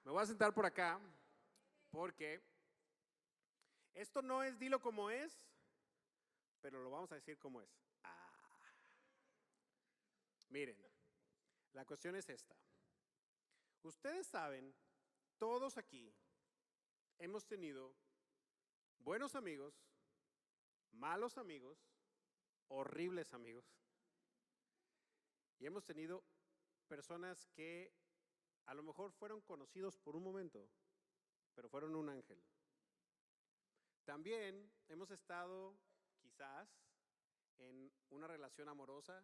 Me voy a sentar por acá porque esto no es dilo como es, pero lo vamos a decir como es. Miren, la cuestión es esta. Ustedes saben, todos aquí hemos tenido buenos amigos, malos amigos, horribles amigos. Y hemos tenido personas que a lo mejor fueron conocidos por un momento, pero fueron un ángel. También hemos estado quizás en una relación amorosa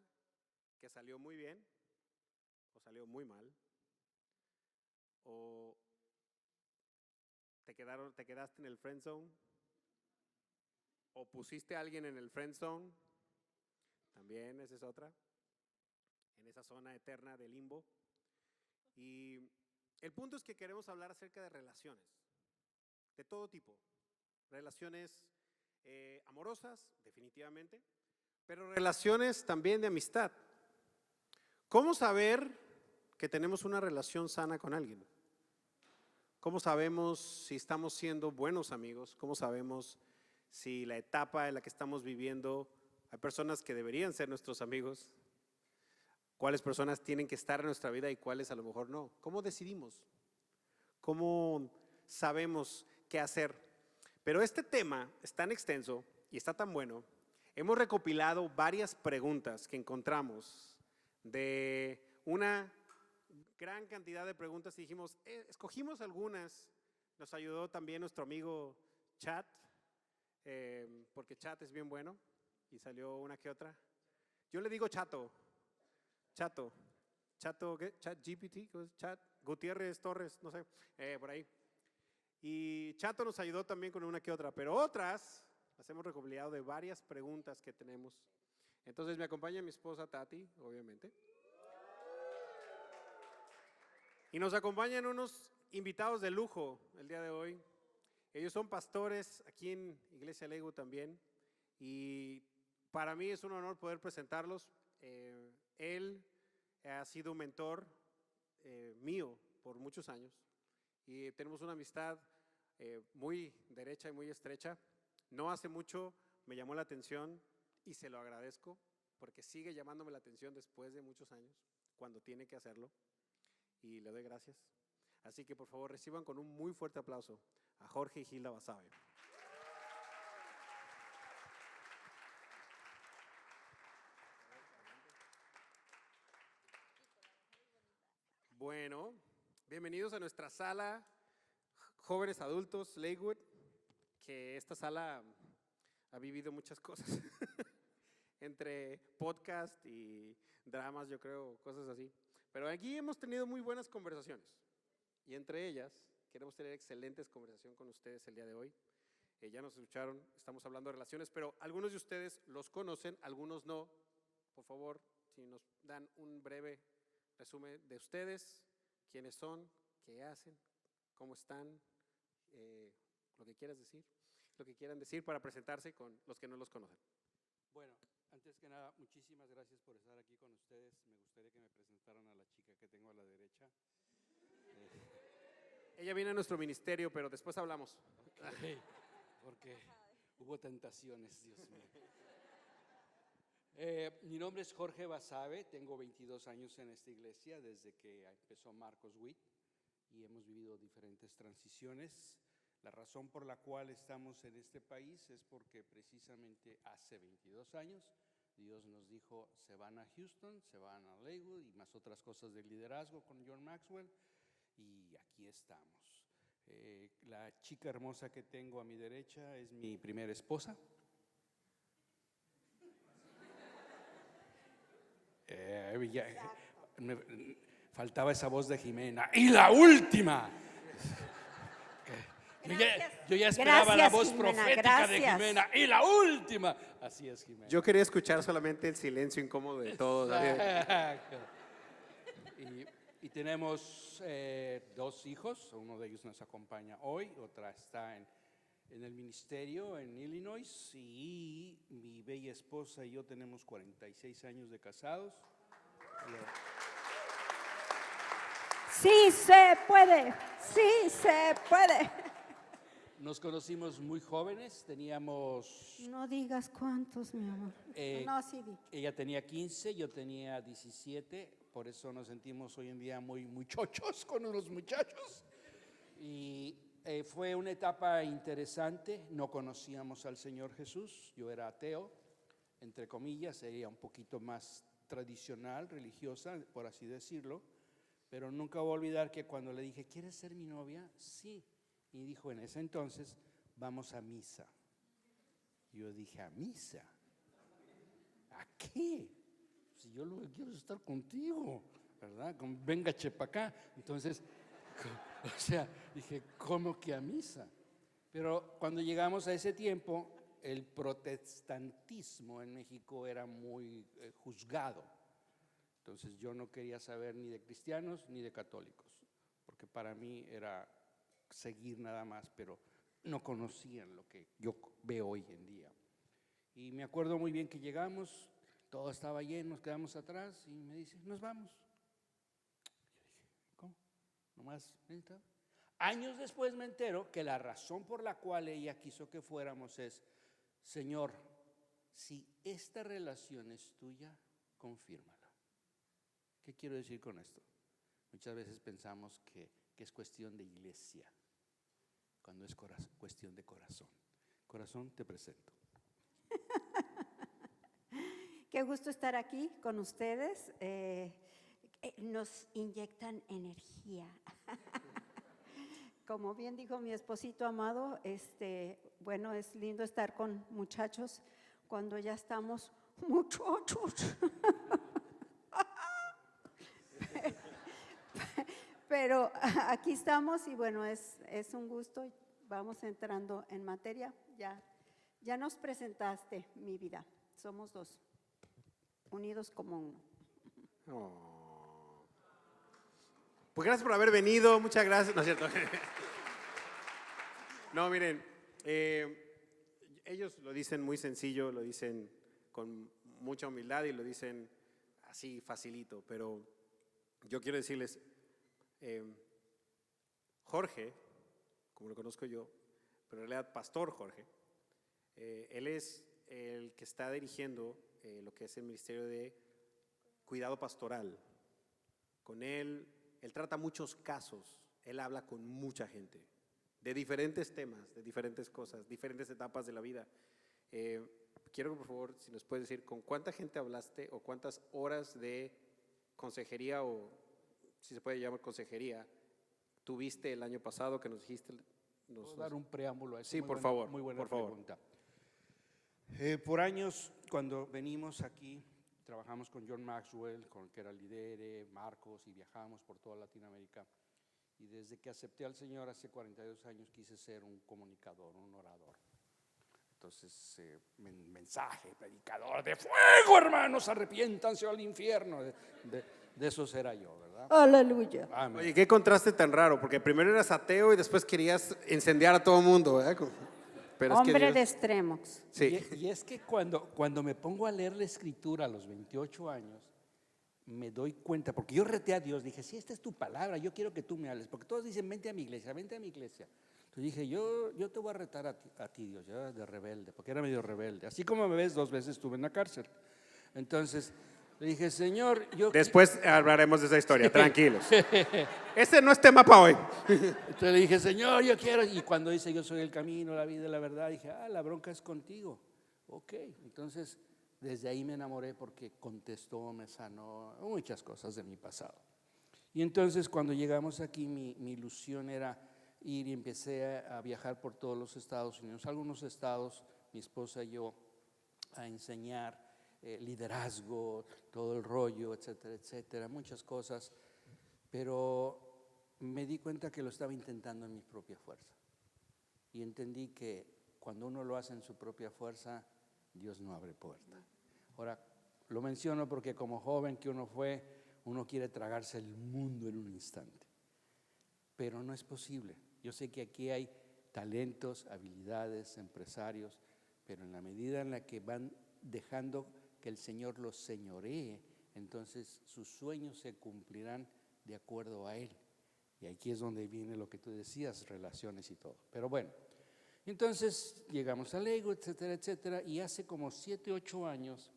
que salió muy bien o salió muy mal, o te quedaste en el friend zone, o pusiste a alguien en el friend zone, también esa es otra, en esa zona eterna de limbo. Y el punto es que queremos hablar acerca de relaciones, de todo tipo, relaciones amorosas, definitivamente, pero relaciones también de amistad. ¿Cómo saber que tenemos una relación sana con alguien? ¿Cómo sabemos si estamos siendo buenos amigos? ¿Cómo sabemos si la etapa en la que estamos viviendo hay personas que deberían ser nuestros amigos? ¿Cuáles personas tienen que estar en nuestra vida y cuáles a lo mejor no? ¿Cómo decidimos? ¿Cómo sabemos qué hacer? Pero este tema es tan extenso y está tan bueno. Hemos recopilado varias preguntas que encontramos de una gran cantidad de preguntas y dijimos, escogimos algunas. Nos ayudó también nuestro amigo Chat, porque Chat es bien bueno y salió una que otra. Yo le digo Chato, ¿qué? Chat GPT, Chat Gutiérrez Torres, no sé, por ahí. Y Chato nos ayudó también con una que otra, pero otras las hemos recopilado de varias preguntas que tenemos. Entonces me acompaña mi esposa Tati, obviamente. Y nos acompañan unos invitados de lujo el día de hoy. Ellos son pastores aquí en Iglesia Lakewood también. Y para mí es un honor poder presentarlos. Él ha sido un mentor mío por muchos años. Y tenemos una amistad muy derecha y muy estrecha. No hace mucho me llamó la atención y se lo agradezco porque sigue llamándome la atención después de muchos años, cuando tiene que hacerlo, y le doy gracias. Así que por favor reciban con un muy fuerte aplauso a Jorge y Gilda Basabe. Bueno, bienvenidos a nuestra sala Jóvenes Adultos Lakewood, que esta sala ha vivido muchas cosas, entre podcast y dramas, yo creo, cosas así. Pero aquí hemos tenido muy buenas conversaciones y entre ellas queremos tener excelentes conversaciones con ustedes el día de hoy. Ya nos escucharon, estamos hablando de relaciones, pero algunos de ustedes los conocen, algunos no. Por favor, si nos dan un breve resumen de ustedes, quiénes son, qué hacen, cómo están, lo que quieras decir, lo que quieran decir para presentarse con los que no los conocen. Bueno, antes que nada, muchísimas gracias por estar aquí con ustedes. Me gustaría que me presentaran a la chica que tengo a la derecha. Ella viene a nuestro ministerio, pero después hablamos. Okay, porque hubo tentaciones, Dios mío. Mi nombre es Jorge Basabe, tengo 22 años en esta iglesia desde que empezó Marcos Witt y hemos vivido diferentes transiciones. La razón por la cual estamos en este país es porque precisamente hace 22 años Dios nos dijo, se van a Houston, se van a Lakewood y más otras cosas de liderazgo con John Maxwell, y aquí estamos. La chica hermosa que tengo a mi derecha es mi primera esposa. Me faltaba esa voz de Jimena. ¡Y la última! Yo ya esperaba la voz profética de Jimena. ¡Y la última! Así es, Jimena. Yo quería escuchar solamente el silencio incómodo de todos. Exacto. Y tenemos 2 hijos. Uno de ellos nos acompaña hoy, otra está en el ministerio en Illinois, y mi bella esposa y yo tenemos 46 años de casados. Sí se puede, Sí, se puede. Nos conocimos muy jóvenes, teníamos, No digas cuántos, mi amor. No, sí di. ella tenía 15, yo tenía 17, por eso nos sentimos hoy en día muy chochos con unos muchachos. Y fue una etapa interesante, no conocíamos al Señor Jesús, yo era ateo, entre comillas, sería un poquito más tradicional, religiosa, por así decirlo, pero nunca voy a olvidar que cuando le dije, ¿quieres ser mi novia? Sí. Y dijo en ese entonces, vamos a misa. Yo dije, ¿a misa? ¿A qué? Si yo lo que quiero es estar contigo, ¿verdad? Venga, chepa acá. Entonces, o sea, dije, ¿cómo que a misa? Pero cuando llegamos a ese tiempo, el protestantismo en México era muy juzgado. Entonces yo no quería saber ni de cristianos ni de católicos, porque para mí era seguir nada más, pero no conocían lo que yo veo hoy en día. Y me acuerdo muy bien que llegamos, todo estaba lleno, nos quedamos atrás y me dice, nos vamos. Yo dije, ¿cómo? ¿Nomás? Años después me entero que la razón por la cual ella quiso que fuéramos es, Señor, si esta relación es tuya, confírmala. ¿Qué quiero decir con esto? Muchas veces pensamos que es cuestión de iglesia, cuando es cuestión de corazón. Corazón, te presento. Qué gusto estar aquí con ustedes. Nos inyectan energía. Como bien dijo mi esposito amado, bueno, es lindo estar con muchachos cuando ya estamos muchachos. Pero aquí estamos y bueno, es un gusto. Vamos entrando en materia. Ya nos presentaste, mi vida. Somos dos, unidos como uno. Oh. Pues gracias por haber venido, muchas gracias. No es cierto. No, miren, ellos lo dicen muy sencillo, lo dicen con mucha humildad y lo dicen así facilito, pero yo quiero decirles, Jorge, como lo conozco yo, pero en realidad Pastor Jorge, él es el que está dirigiendo lo que es el Ministerio de Cuidado Pastoral. Con él trata muchos casos, él habla con mucha gente, de diferentes temas, de diferentes cosas, diferentes etapas de la vida. Quiero, por favor, si nos puedes decir, ¿con cuánta gente hablaste o cuántas horas de consejería o, si se puede llamar consejería, tuviste el año pasado que nos dijiste? ¿Puedo dar un preámbulo a eso? Sí, por favor. Muy buena por favor. pregunta. Por años, cuando venimos aquí, trabajamos con John Maxwell, con el que era Lidere, Marcos, y viajábamos por toda Latinoamérica. Y desde que acepté al Señor hace 42 años, quise ser un comunicador, un orador. Entonces, mensaje, predicador de fuego, hermanos, arrepiéntanse al infierno. De esos era yo, ¿verdad? Aleluya. Amén. Oye, qué contraste tan raro, porque primero eras ateo y después querías incendiar a todo el mundo, ¿verdad? Pero Hombre es que Dios, de extremos. sí. Y es que cuando me pongo a leer la Escritura a los 28 años, me doy cuenta, porque yo reté a Dios, dije, si esta es tu palabra, yo quiero que tú me hables, porque todos dicen, vente a mi iglesia, vente a mi iglesia. Entonces dije, yo te voy a retar a ti, Dios, ya de rebelde, porque era medio rebelde. Así como me ves, 2 veces estuve en la cárcel. Entonces le dije, Señor, Después hablaremos de esa historia, tranquilos. Ese no es tema para hoy. Entonces le dije, Señor, yo quiero. Y cuando dice, yo soy el camino, la vida y la verdad, dije, la bronca es contigo. Ok, entonces desde ahí me enamoré porque contestó, me sanó, muchas cosas de mi pasado. Y entonces cuando llegamos aquí, mi ilusión era ir y empecé a viajar por todos los Estados Unidos, algunos estados, mi esposa y yo, a enseñar liderazgo, todo el rollo, etcétera, etcétera, muchas cosas, pero me di cuenta que lo estaba intentando en mi propia fuerza y entendí que cuando uno lo hace en su propia fuerza, Dios no abre puerta. Ahora, lo menciono porque como joven que uno fue, uno quiere tragarse el mundo en un instante, pero no es posible. Yo sé que aquí hay talentos, habilidades, empresarios, pero en la medida en la que van dejando que el Señor los señoree, entonces sus sueños se cumplirán de acuerdo a Él. Y aquí es donde viene lo que tú decías, relaciones y todo. Pero bueno, entonces llegamos al ego, etcétera, etcétera. Y hace como 7, 8 años,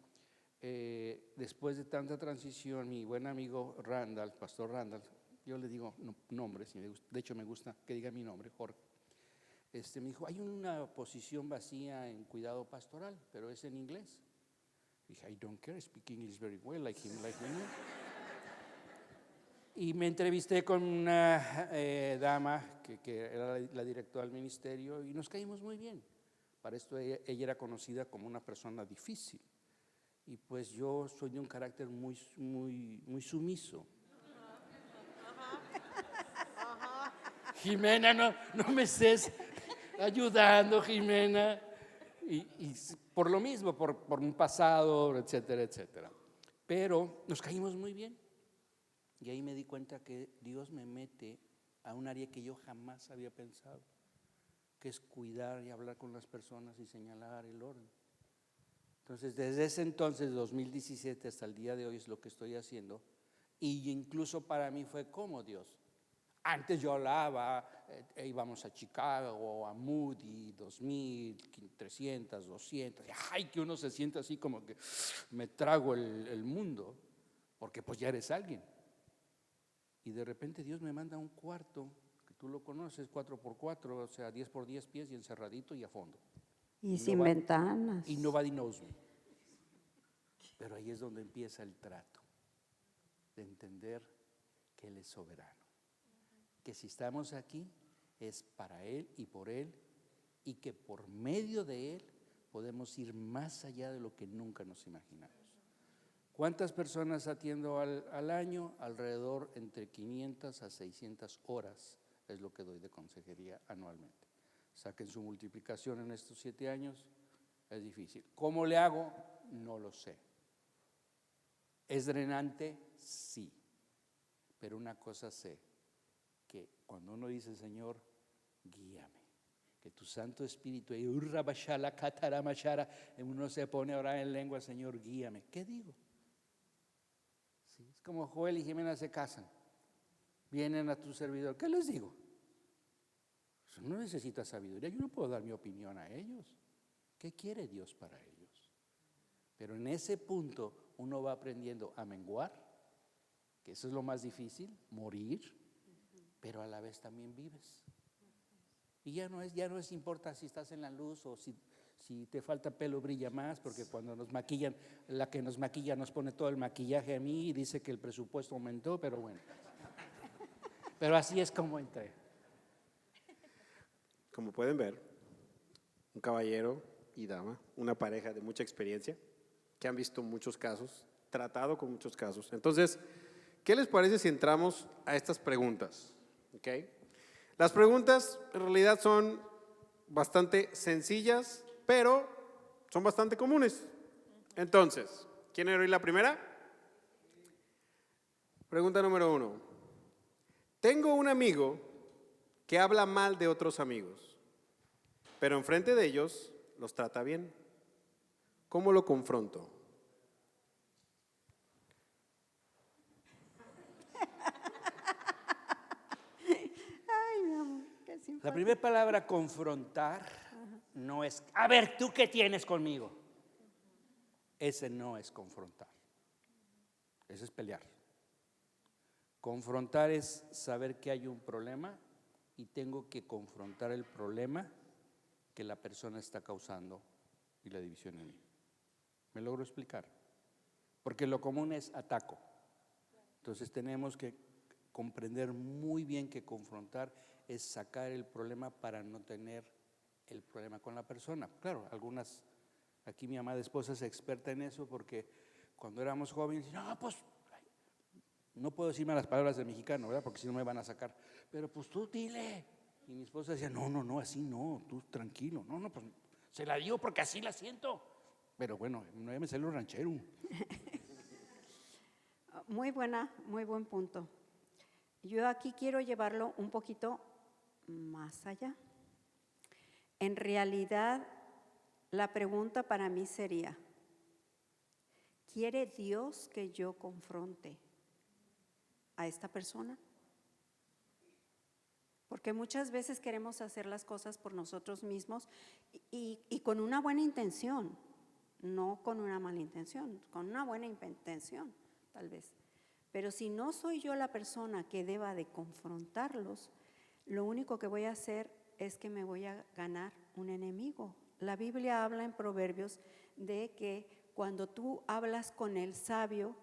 después de tanta transición, mi buen amigo Randall, Pastor Randall, yo le digo nombres, de hecho me gusta que diga mi nombre, Jorge. Me dijo, hay una posición vacía en cuidado pastoral, pero es en inglés. Dije, I don't care, I speak English very well, like him, like me. Y me entrevisté con una dama que era la directora del ministerio y nos caímos muy bien. Para esto ella era conocida como una persona difícil. Y pues yo soy de un carácter muy sumiso. Jimena, no me estés ayudando, Jimena. Y por lo mismo, por un pasado, etcétera, etcétera. Pero nos caímos muy bien. Y ahí me di cuenta que Dios me mete a un área que yo jamás había pensado, que es cuidar y hablar con las personas y señalar el orden. Entonces, desde ese entonces, 2017 hasta el día de hoy es lo que estoy haciendo. Y incluso para mí fue como Dios. Antes yo hablaba, íbamos a Chicago, a Moody, 2,000, 300, 200. Ay, que uno se siente así como que me trago el mundo, porque pues ya eres alguien. Y de repente Dios me manda un cuarto, que tú lo conoces, 4x4, o sea, 10x10 pies y encerradito y a fondo. Y sin ventanas. Y nobody knows me. Pero ahí es donde empieza el trato, de entender que Él es soberano. Que si estamos aquí es para Él y por Él, y que por medio de Él podemos ir más allá de lo que nunca nos imaginamos. ¿Cuántas personas atiendo al año? Alrededor entre 500 a 600 horas es lo que doy de consejería anualmente. Saquen su multiplicación en estos 7 años, es difícil. ¿Cómo le hago? No lo sé. ¿Es drenante? Sí. Pero una cosa sé, que cuando uno dice, Señor, guíame, que tu Santo Espíritu, uno se pone a orar en lengua, Señor, guíame. ¿Qué digo? Sí, es como Joel y Jimena se casan, vienen a tu servidor, ¿qué les digo? No necesita sabiduría, yo no puedo dar mi opinión a ellos. ¿Qué quiere Dios para ellos? Pero en ese punto uno va aprendiendo a menguar, que eso es lo más difícil, morir, pero a la vez también vives. Y ya no es importa si estás en la luz o si te falta pelo brilla más, porque cuando nos maquillan, la que nos maquilla nos pone todo el maquillaje a mí y dice que el presupuesto aumentó, pero bueno. Pero así es como entré. Como pueden ver, un caballero y dama, una pareja de mucha experiencia, que han visto muchos casos, tratado con muchos casos. Entonces, ¿qué les parece si entramos a estas preguntas? ¿Okay? Las preguntas en realidad son bastante sencillas, pero son bastante comunes. Entonces, ¿quieren oír la primera? Pregunta número 1. Tengo un amigo que habla mal de otros amigos, pero enfrente de ellos los trata bien. ¿Cómo lo confronto? Ay, mi amor, qué simpático. La primera palabra, confrontar, no es, a ver, ¿tú qué tienes conmigo? Ese no es confrontar. Ese es pelear. Confrontar es saber que hay un problema y tengo que confrontar el problema que la persona está causando y la división en mí. ¿Me logro explicar? Porque lo común es ataco. Entonces tenemos que comprender muy bien que confrontar es sacar el problema para no tener el problema con la persona. Claro, aquí mi amada esposa es experta en eso porque cuando éramos jóvenes, no, pues, no puedo decir malas palabras de mexicano, ¿verdad? Porque si no me van a sacar. Pero pues tú dile. Y mi esposa decía, no, así no, tú tranquilo. No, pues se la digo porque así la siento. Pero bueno, no me salió ranchero. Muy buen punto. Yo aquí quiero llevarlo un poquito más allá. En realidad, la pregunta para mí sería, ¿quiere Dios que yo confronte a esta persona? porque muchas veces queremos hacer las cosas por nosotros mismos y con una buena intención, no con una mala intención, con una buena intención tal vez. Pero si no soy yo la persona que deba de confrontarlos, lo único que voy a hacer es que me voy a ganar un enemigo. La Biblia habla en Proverbios de que cuando tú hablas con el sabio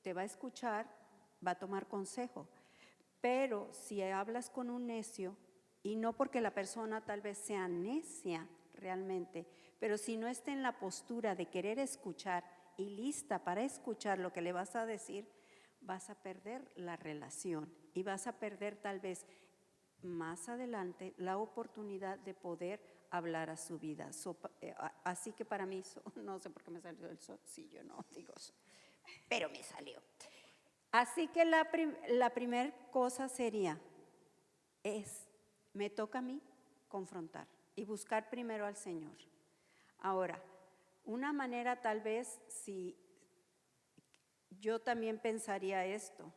te va a escuchar, va a tomar consejo. Pero si hablas con un necio, y no porque la persona tal vez sea necia realmente, pero si no está en la postura de querer escuchar y lista para escuchar lo que le vas a decir, vas a perder la relación y vas a perder tal vez más adelante la oportunidad de poder hablar a su vida. Así que para mí, no sé por qué me salió el yo no digo eso, pero me salió. Así que la primera cosa sería, me toca a mí confrontar y buscar primero al Señor. Ahora, una manera tal vez, si yo también pensaría esto,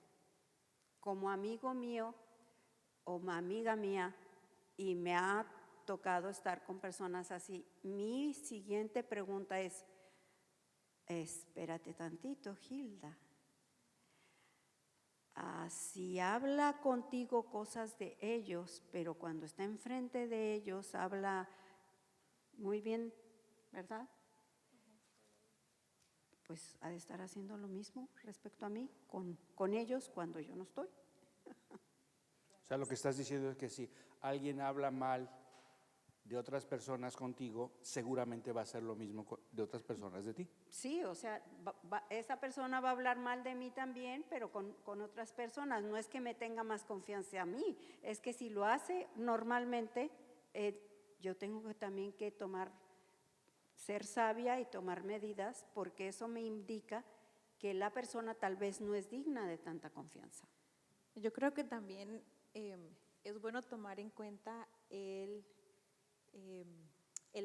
como amigo mío o amiga mía, y me ha tocado estar con personas así, mi siguiente pregunta es, espérate tantito, Hilda. Si habla contigo cosas de ellos, pero cuando está enfrente de ellos habla muy bien, ¿verdad? Pues ha de estar haciendo lo mismo respecto a mí, con ellos cuando yo no estoy. O sea, lo que estás diciendo es que si alguien habla mal de otras personas contigo, seguramente va a hacer lo mismo de otras personas de ti. Sí, o sea, esa persona va a hablar mal de mí también, pero con otras personas. No es que me tenga más confianza a mí, es que si lo hace normalmente, yo tengo que también que ser sabia y tomar medidas, porque eso me indica que la persona tal vez no es digna de tanta confianza. Yo creo que también es bueno tomar en cuenta el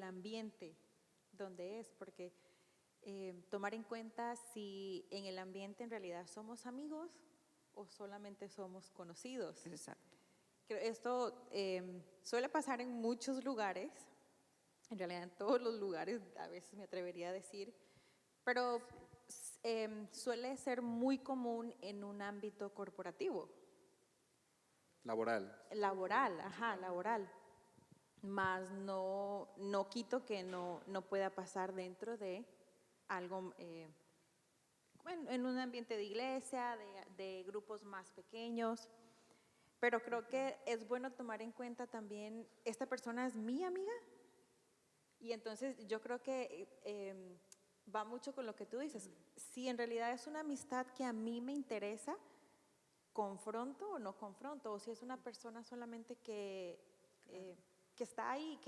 ambiente donde es, porque tomar en cuenta si en el ambiente en realidad somos amigos o solamente somos conocidos. Exacto. Esto suele pasar en muchos lugares, en realidad en todos los lugares, a veces me atrevería a decir, pero suele ser muy común en un ámbito corporativo. Laboral. Laboral. Más no quito que no pueda pasar dentro de algo, en un ambiente de iglesia, de grupos más pequeños. Pero creo que es bueno tomar en cuenta también, esta persona es mi amiga. Y entonces yo creo que va mucho con lo que tú dices. Si en realidad es una amistad que a mí me interesa, ¿confronto o no confronto? O si es una persona solamente que está ahí,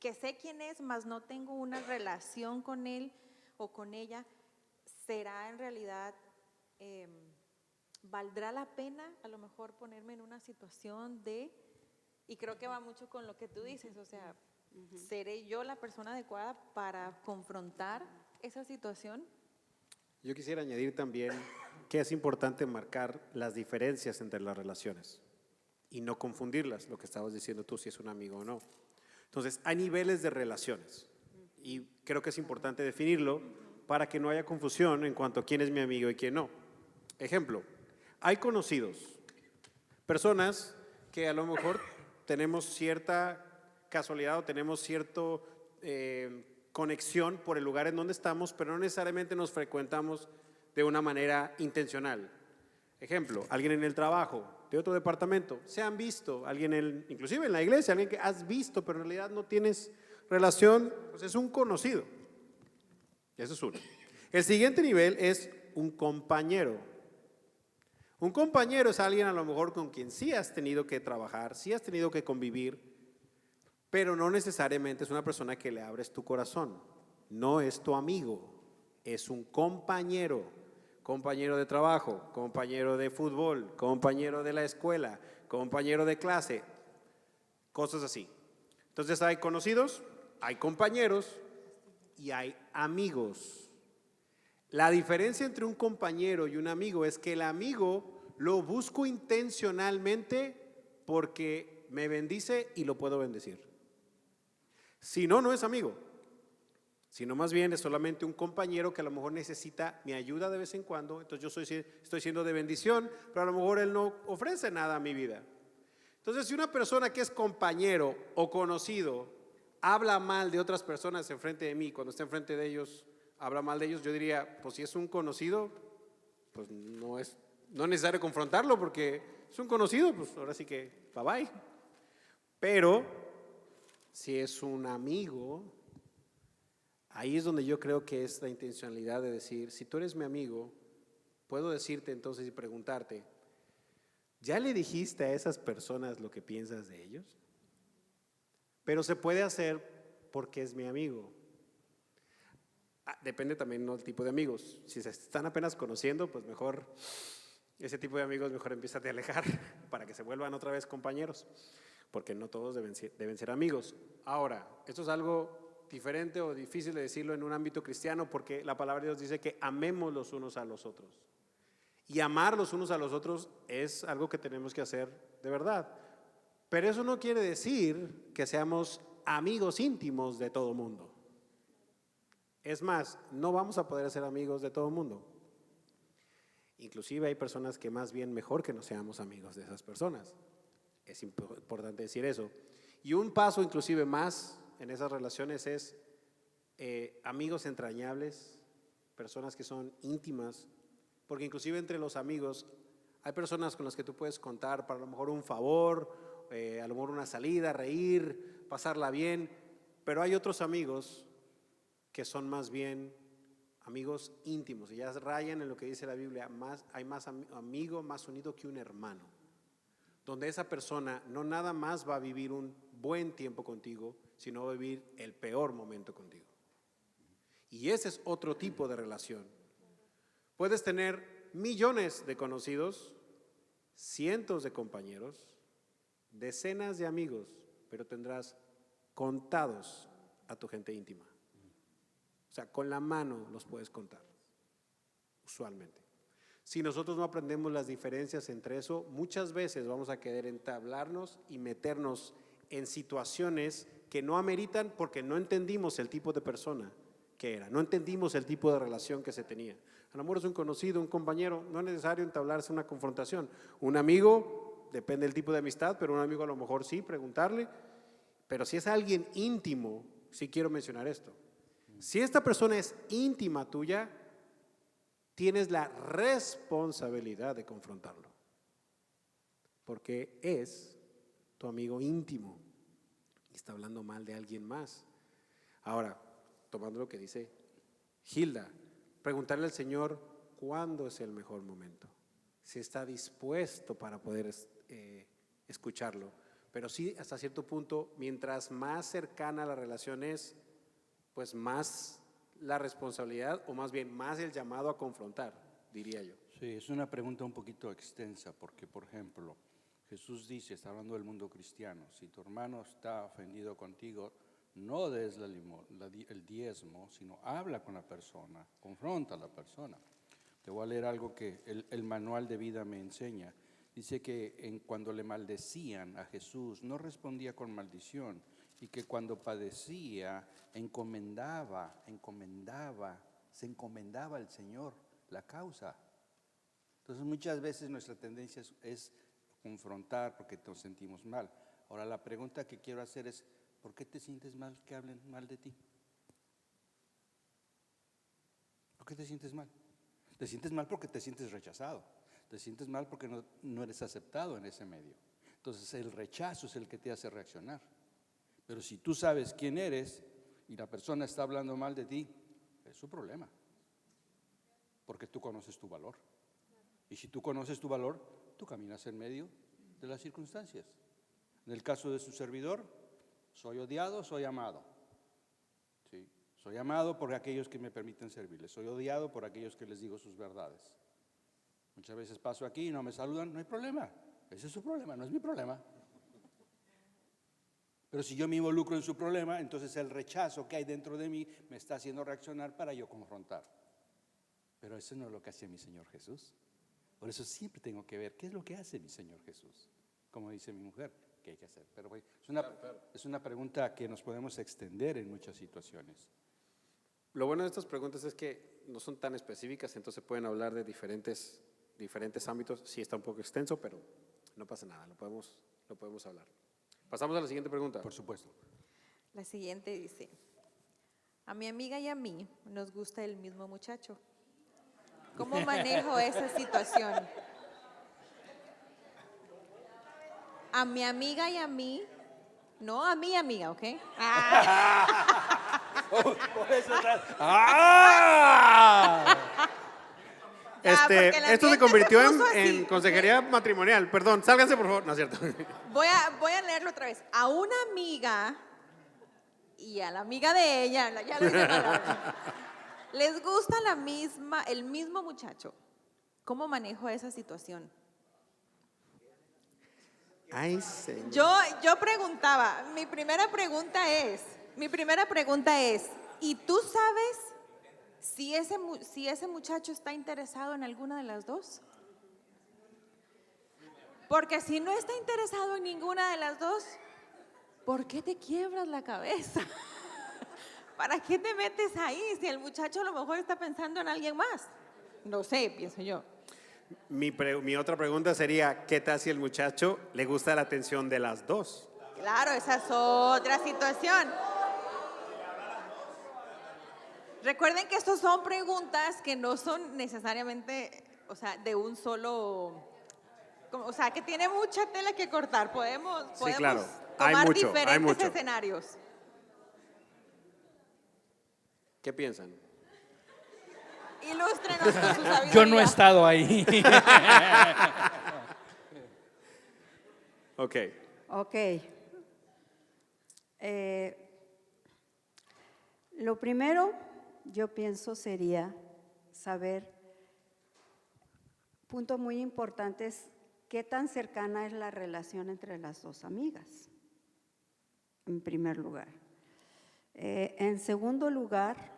que sé quién es, mas no tengo una relación con él o con ella, ¿será en realidad, valdrá la pena a lo mejor ponerme en una situación y creo que va mucho con lo que tú dices, o sea, ¿seré yo la persona adecuada para confrontar esa situación? Yo quisiera añadir también que es importante marcar las diferencias entre las relaciones y no confundirlas, lo que estabas diciendo tú, si es un amigo o no. Entonces, hay niveles de relaciones y creo que es importante definirlo para que no haya confusión en cuanto a quién es mi amigo y quién no. Ejemplo, hay conocidos, personas que a lo mejor tenemos cierta casualidad o tenemos cierta conexión por el lugar en donde estamos, pero no necesariamente nos frecuentamos de una manera intencional. Ejemplo, alguien en el trabajo, de otro departamento, se han visto, alguien inclusive en la iglesia, alguien que has visto, pero en realidad no tienes relación, pues es un conocido. Eso es uno. El siguiente nivel es un compañero. Un compañero es alguien a lo mejor con quien sí has tenido que trabajar, sí has tenido que convivir, pero no necesariamente es una persona que le abres tu corazón. No es tu amigo, es un compañero. Compañero de trabajo, compañero de fútbol, compañero de la escuela, compañero de clase, cosas así. Entonces hay conocidos, hay compañeros y hay amigos. La diferencia entre un compañero y un amigo es que el amigo lo busco intencionalmente porque me bendice y lo puedo bendecir. Si no, no es amigo. Sino más bien es solamente un compañero que a lo mejor necesita mi ayuda de vez en cuando. Entonces yo estoy siendo de bendición, pero a lo mejor él no ofrece nada a mi vida. Entonces, si una persona que es compañero o conocido habla mal de otras personas enfrente de mí, cuando está enfrente de ellos, habla mal de ellos, yo diría, pues si es un conocido, pues no es necesario confrontarlo porque es un conocido, pues ahora sí que bye bye. Pero si es un amigo, ahí es donde yo creo que es la intencionalidad de decir, si tú eres mi amigo, puedo decirte entonces y preguntarte, ¿ya le dijiste a esas personas lo que piensas de ellos? Pero se puede hacer porque es mi amigo. Depende también del tipo de amigos. Si se están apenas conociendo, pues mejor, ese tipo de amigos mejor empieza a alejar para que se vuelvan otra vez compañeros, porque no todos deben ser amigos. Ahora, esto es algo diferente o difícil de decirlo en un ámbito cristiano, porque la palabra de Dios dice que amemos los unos a los otros. Y amar los unos a los otros es algo que tenemos que hacer de verdad. Pero eso no quiere decir que seamos amigos íntimos de todo mundo. Es más, no vamos a poder ser amigos de todo mundo. Inclusive hay personas que más bien mejor que no seamos amigos de esas personas. Es importante decir eso. Y un paso inclusive más en esas relaciones es amigos entrañables, personas que son íntimas, porque inclusive entre los amigos hay personas con las que tú puedes contar para a lo mejor un favor, a lo mejor una salida, reír, pasarla bien, pero hay otros amigos que son más bien amigos íntimos y ya rayan en lo que dice la Biblia, hay más amigo más unido que un hermano, donde esa persona no nada más va a vivir un buen tiempo contigo, sino vivir el peor momento contigo. Y ese es otro tipo de relación. Puedes tener millones de conocidos, cientos de compañeros, decenas de amigos, pero tendrás contados a tu gente íntima. O sea, con la mano los puedes contar, usualmente. Si nosotros no aprendemos las diferencias entre eso, muchas veces vamos a querer entablarnos y meternos en situaciones que no ameritan porque no entendimos el tipo de persona que era, no entendimos el tipo de relación que se tenía. A lo mejor es un conocido, un compañero, no es necesario entablarse una confrontación. Un amigo, depende del tipo de amistad, pero un amigo a lo mejor sí, preguntarle. Pero si es alguien íntimo, sí quiero mencionar esto. Si esta persona es íntima tuya, tienes la responsabilidad de confrontarlo, porque es tu amigo íntimo y está hablando mal de alguien más. Ahora, tomando lo que dice Hilda, preguntarle al Señor cuándo es el mejor momento, si está dispuesto para poder escucharlo. Pero sí, hasta cierto punto, mientras más cercana la relación es, pues más la responsabilidad, o más bien más el llamado a confrontar, diría yo. Sí, es una pregunta un poquito extensa, porque por ejemplo, Jesús dice, está hablando del mundo cristiano, si tu hermano está ofendido contigo, no des el diezmo, sino habla con la persona, confronta a la persona. Te voy a leer algo que el manual de vida me enseña. Dice que cuando le maldecían a Jesús, no respondía con maldición, y que cuando padecía, se encomendaba al Señor la causa. Entonces muchas veces nuestra tendencia es confrontar porque nos sentimos mal. Ahora la pregunta que quiero hacer es, ¿por qué te sientes mal que hablen mal de ti? ¿Por qué te sientes mal? Te sientes mal porque te sientes rechazado. Te sientes mal porque no eres aceptado en ese medio. Entonces el rechazo es el que te hace reaccionar. Pero si tú sabes quién eres y la persona está hablando mal de ti, es su problema. Porque tú conoces tu valor. Y si tú conoces tu valor, tú caminas en medio de las circunstancias. En el caso de su servidor, soy odiado, soy amado. ¿Sí? Soy amado por aquellos que me permiten servirles. Soy odiado por aquellos que les digo sus verdades. Muchas veces paso aquí y no me saludan, no hay problema. Ese es su problema, no es mi problema. Pero si yo me involucro en su problema, entonces el rechazo que hay dentro de mí me está haciendo reaccionar para yo confrontar. Pero eso no es lo que hace mi Señor Jesús. Por eso siempre tengo que ver qué es lo que hace mi Señor Jesús, como dice mi mujer, qué hay que hacer. Pero es una pregunta que nos podemos extender en muchas situaciones. Lo bueno de estas preguntas es que no son tan específicas, entonces pueden hablar de diferentes ámbitos. Sí está un poco extenso, pero no pasa nada, lo podemos hablar. Pasamos a la siguiente pregunta. Por supuesto. La siguiente dice, a mi amiga y a mí nos gusta el mismo muchacho. ¿Cómo manejo esa situación? A mi amiga y a mí, no a mi amiga, ¿ok? porque la Esto se gente convirtió se puso así, en consejería matrimonial. Perdón, sálganse por favor. No es cierto. Voy a leerlo otra vez. A una amiga y a la amiga de ella, ya lo dije mal, les gusta el mismo muchacho. ¿Cómo manejo esa situación? Ay, señor. Yo preguntaba, mi primera pregunta es, ¿y tú sabes si ese muchacho está interesado en alguna de las dos? Porque si no está interesado en ninguna de las dos, ¿por qué te quiebras la cabeza? ¿Para qué te metes ahí si el muchacho a lo mejor está pensando en alguien más? No sé, pienso yo. Mi otra pregunta sería, ¿qué tal si el muchacho le gusta la atención de las dos? Claro, esa es otra situación. Recuerden que estas son preguntas que no son necesariamente, o sea, de un solo, o sea, que tiene mucha tela que cortar. Podemos claro. tomar Hay diferentes mucho. escenarios. ¿Qué piensan? Ilústrenos con su sabiduría. Yo no he estado ahí. Ok. Ok. Lo primero, yo pienso, sería saber, punto muy importante es qué tan cercana es la relación entre las dos amigas, en primer lugar. En segundo lugar,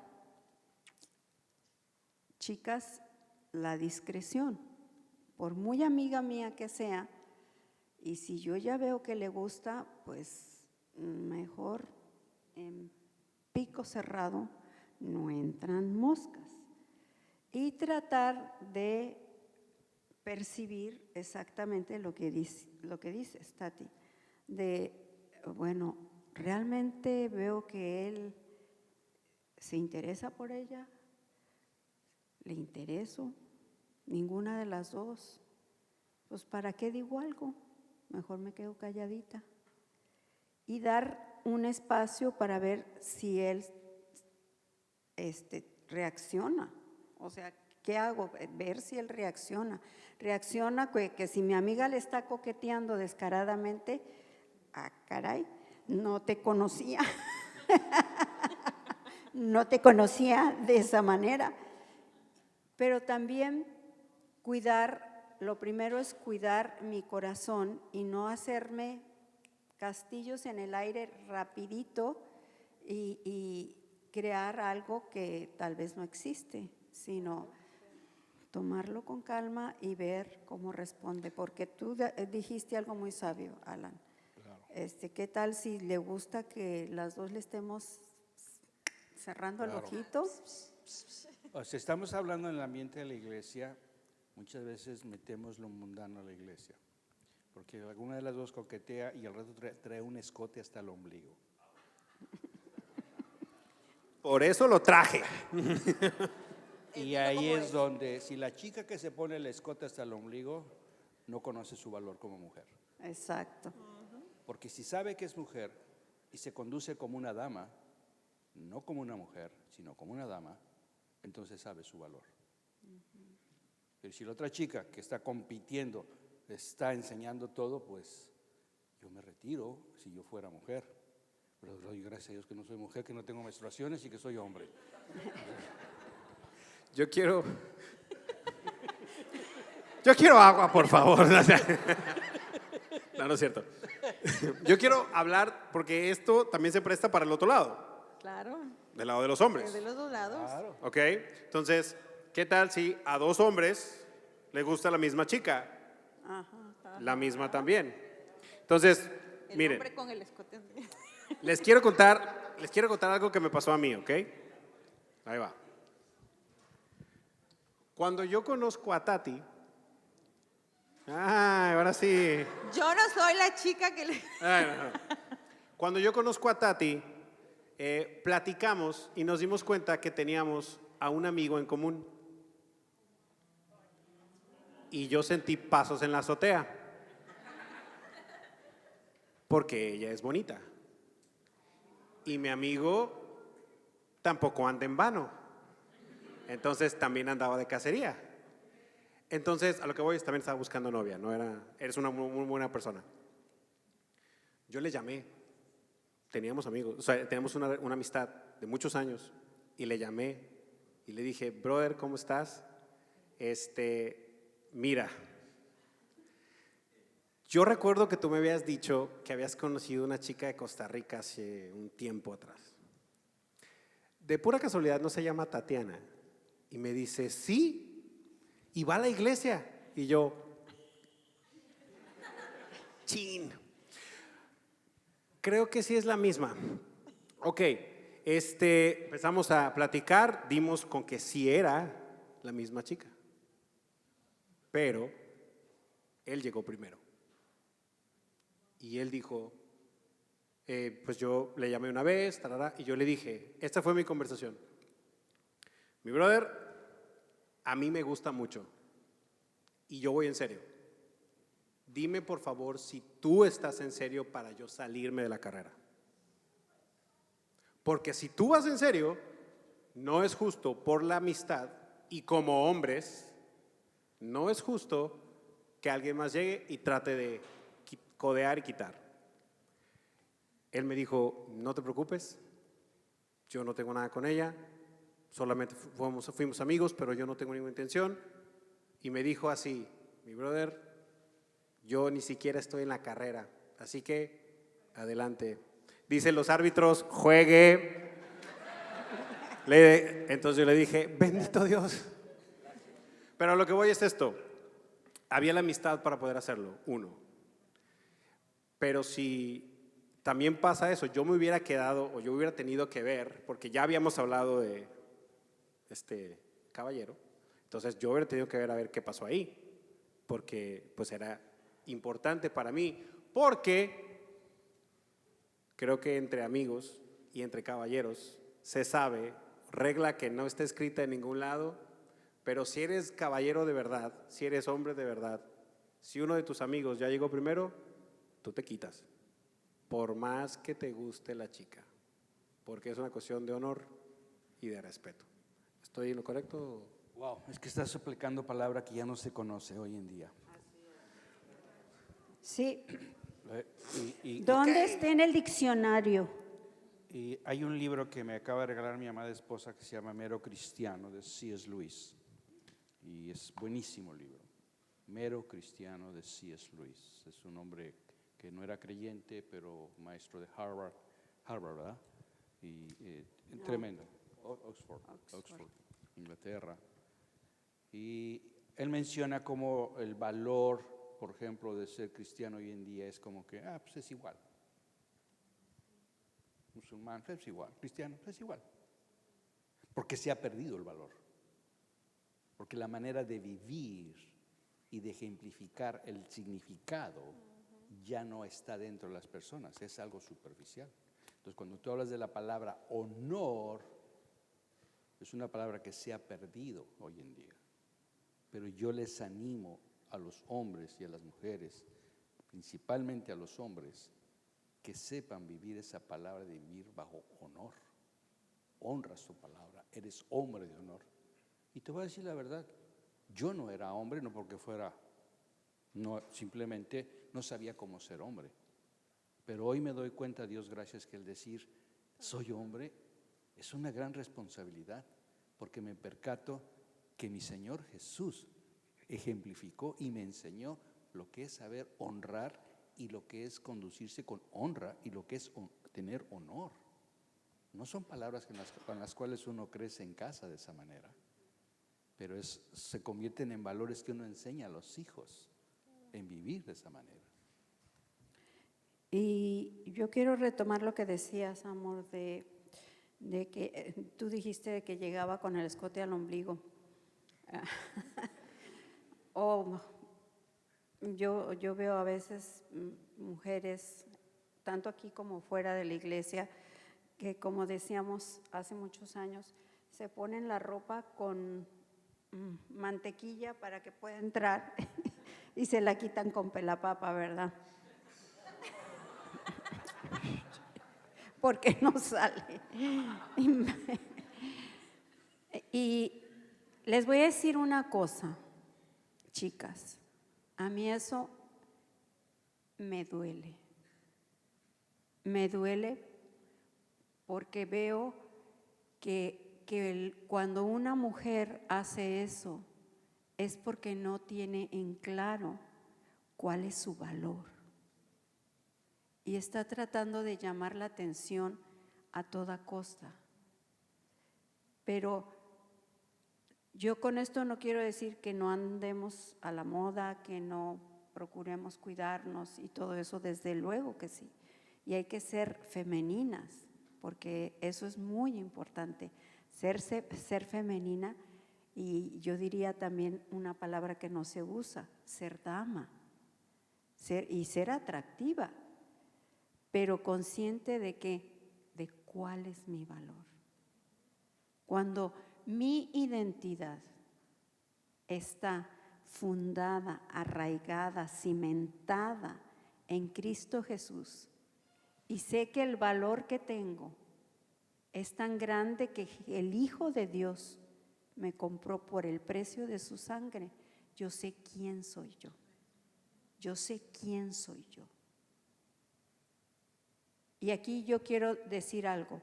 chicas, la discreción, por muy amiga mía que sea, y si yo ya veo que le gusta, pues mejor en pico cerrado no entran moscas. Y tratar de percibir exactamente lo que dices, Tati, de, bueno, realmente veo que él se interesa por ella, le intereso, ninguna de las dos, pues ¿para qué digo algo? Mejor me quedo calladita. Y dar un espacio para ver si él reacciona. O sea, ¿qué hago? Ver si él reacciona. Reacciona que si mi amiga le está coqueteando descaradamente, ah, caray, no te conocía. No te conocía de esa manera. Pero también lo primero es cuidar mi corazón y no hacerme castillos en el aire rapidito y crear algo que tal vez no existe, sino tomarlo con calma y ver cómo responde, porque tú dijiste algo muy sabio, Alan. Claro. ¿Qué tal si le gusta que las dos le estemos cerrando el ojito? O sea, estamos hablando en el ambiente de la iglesia, muchas veces metemos lo mundano a la iglesia, porque alguna de las dos coquetea y al rato trae un escote hasta el ombligo. Por eso lo traje. Y ahí es donde, si la chica que se pone el escote hasta el ombligo, no conoce su valor como mujer. Exacto. Porque si sabe que es mujer y se conduce como una dama, no como una mujer, sino como una dama, entonces sabe su valor. Pero si la otra chica que está compitiendo está enseñando todo, pues yo me retiro si yo fuera mujer. Pero doy gracias a Dios que no soy mujer, que no tengo menstruaciones y que soy hombre. Yo quiero agua, por favor. No, no es cierto. Yo quiero hablar porque esto también se presta para el otro lado. Claro. Del lado de los hombres. De los dos lados. Claro. ¿Ok? Entonces, ¿qué tal si a dos hombres le gusta la misma chica, Ajá. la misma también. Entonces, El miren, hombre con el escote. les quiero contar algo que me pasó a mí, ¿ok? Ahí va. Cuando yo conozco a Tati, ahora sí. Yo no soy la chica que le... No. Cuando yo conozco a Tati, platicamos y nos dimos cuenta que teníamos a un amigo en común. Y yo sentí pasos en la azotea, porque ella es bonita. Y mi amigo tampoco anda en vano. Entonces también andaba de cacería. Entonces, a lo que voy es también estaba buscando novia, eres una muy buena persona. Yo le llamé, teníamos amigos, o sea, teníamos una amistad de muchos años, y le llamé y le dije, brother, ¿cómo estás? Mira, yo recuerdo que tú me habías dicho que habías conocido una chica de Costa Rica hace un tiempo atrás. De pura casualidad no se llama Tatiana. Y me dice, sí, y va a la iglesia. Y yo, chin, creo que sí es la misma. Ok, empezamos a platicar, dimos con que sí era la misma chica. Pero él llegó primero. Y él dijo, pues yo le llamé una vez, tarara, y yo le dije, esta fue mi conversación. Mi brother, a mí me gusta mucho y yo voy en serio. Dime por favor si tú estás en serio para yo salirme de la carrera. Porque si tú vas en serio, no es justo por la amistad y como hombres, no es justo que alguien más llegue y trate de codear y quitar. Él me dijo, no te preocupes, yo no tengo nada con ella, solamente fuimos amigos, pero yo no tengo ninguna intención. Y me dijo así, mi brother, yo ni siquiera estoy en la carrera, así que adelante. Dicen los árbitros, juegue. Entonces yo le dije, bendito Dios. Pero a lo que voy es esto, había la amistad para poder hacerlo, uno. Pero si también pasa eso, yo me hubiera quedado o yo hubiera tenido que ver, porque ya habíamos hablado de este caballero, entonces yo hubiera tenido que ver a ver qué pasó ahí, porque pues era importante para mí, porque creo que entre amigos y entre caballeros se sabe, regla que no está escrita en ningún lado, pero si eres caballero de verdad, si eres hombre de verdad, si uno de tus amigos ya llegó primero, tú te quitas, por más que te guste la chica, porque es una cuestión de honor y de respeto. ¿Estoy en lo correcto? Wow, es que estás aplicando palabra que ya no se conoce hoy en día. Sí. Y ¿Dónde está en el diccionario? Y hay un libro que me acaba de regalar mi amada esposa que se llama Mero Cristiano, de C.S. Lewis. Y es buenísimo el libro. Mero Cristiano, de C.S. Lewis. Es un hombre que no era creyente, pero maestro de Harvard, ¿verdad? Y no. Tremendo. Oxford, Inglaterra. Y él menciona como el valor, por ejemplo, de ser cristiano hoy en día es como que, pues es igual. Musulmán, pues es igual. Cristiano, pues es igual. Porque se ha perdido el valor. Porque la manera de vivir y de ejemplificar el significado ya no está dentro de las personas, es algo superficial. Entonces, cuando tú hablas de la palabra honor, es una palabra que se ha perdido hoy en día. Pero yo les animo a los hombres y a las mujeres, principalmente a los hombres, que sepan vivir esa palabra de vivir bajo honor. Honra su palabra, eres hombre de honor. Y te voy a decir la verdad, yo no era hombre, no porque fuera, no, simplemente no sabía cómo ser hombre. Pero hoy me doy cuenta, Dios gracias, que el decir soy hombre es una gran responsabilidad, porque me percato que mi Señor Jesús ejemplificó y me enseñó lo que es saber honrar y lo que es conducirse con honra y lo que es tener honor. No son palabras con las cuales uno crece en casa de esa manera. pero se convierten en valores que uno enseña a los hijos en vivir de esa manera. Y yo quiero retomar lo que decías, amor, de que tú dijiste que llegaba con el escote al ombligo. Yo veo a veces mujeres, tanto aquí como fuera de la iglesia, que como decíamos hace muchos años, se ponen la ropa con mantequilla para que pueda entrar y se la quitan con pelapapa, ¿verdad? Porque no sale. Y les voy a decir una cosa, chicas, a mí eso me duele. Me duele porque veo que cuando una mujer hace eso es porque no tiene en claro cuál es su valor. Y está tratando de llamar la atención a toda costa. Pero yo con esto no quiero decir que no andemos a la moda, que no procuremos cuidarnos y todo eso, desde luego que sí. Y hay que ser femeninas, porque eso es muy importante, ser femenina, y yo diría también una palabra que no se usa, ser dama, ser atractiva, pero consciente de cuál es mi valor. Cuando mi identidad está fundada, arraigada, cimentada en Cristo Jesús, y sé que el valor que tengo es tan grande que el Hijo de Dios me compró por el precio de su sangre, yo sé quién soy yo. Yo sé quién soy yo. Y aquí yo quiero decir algo.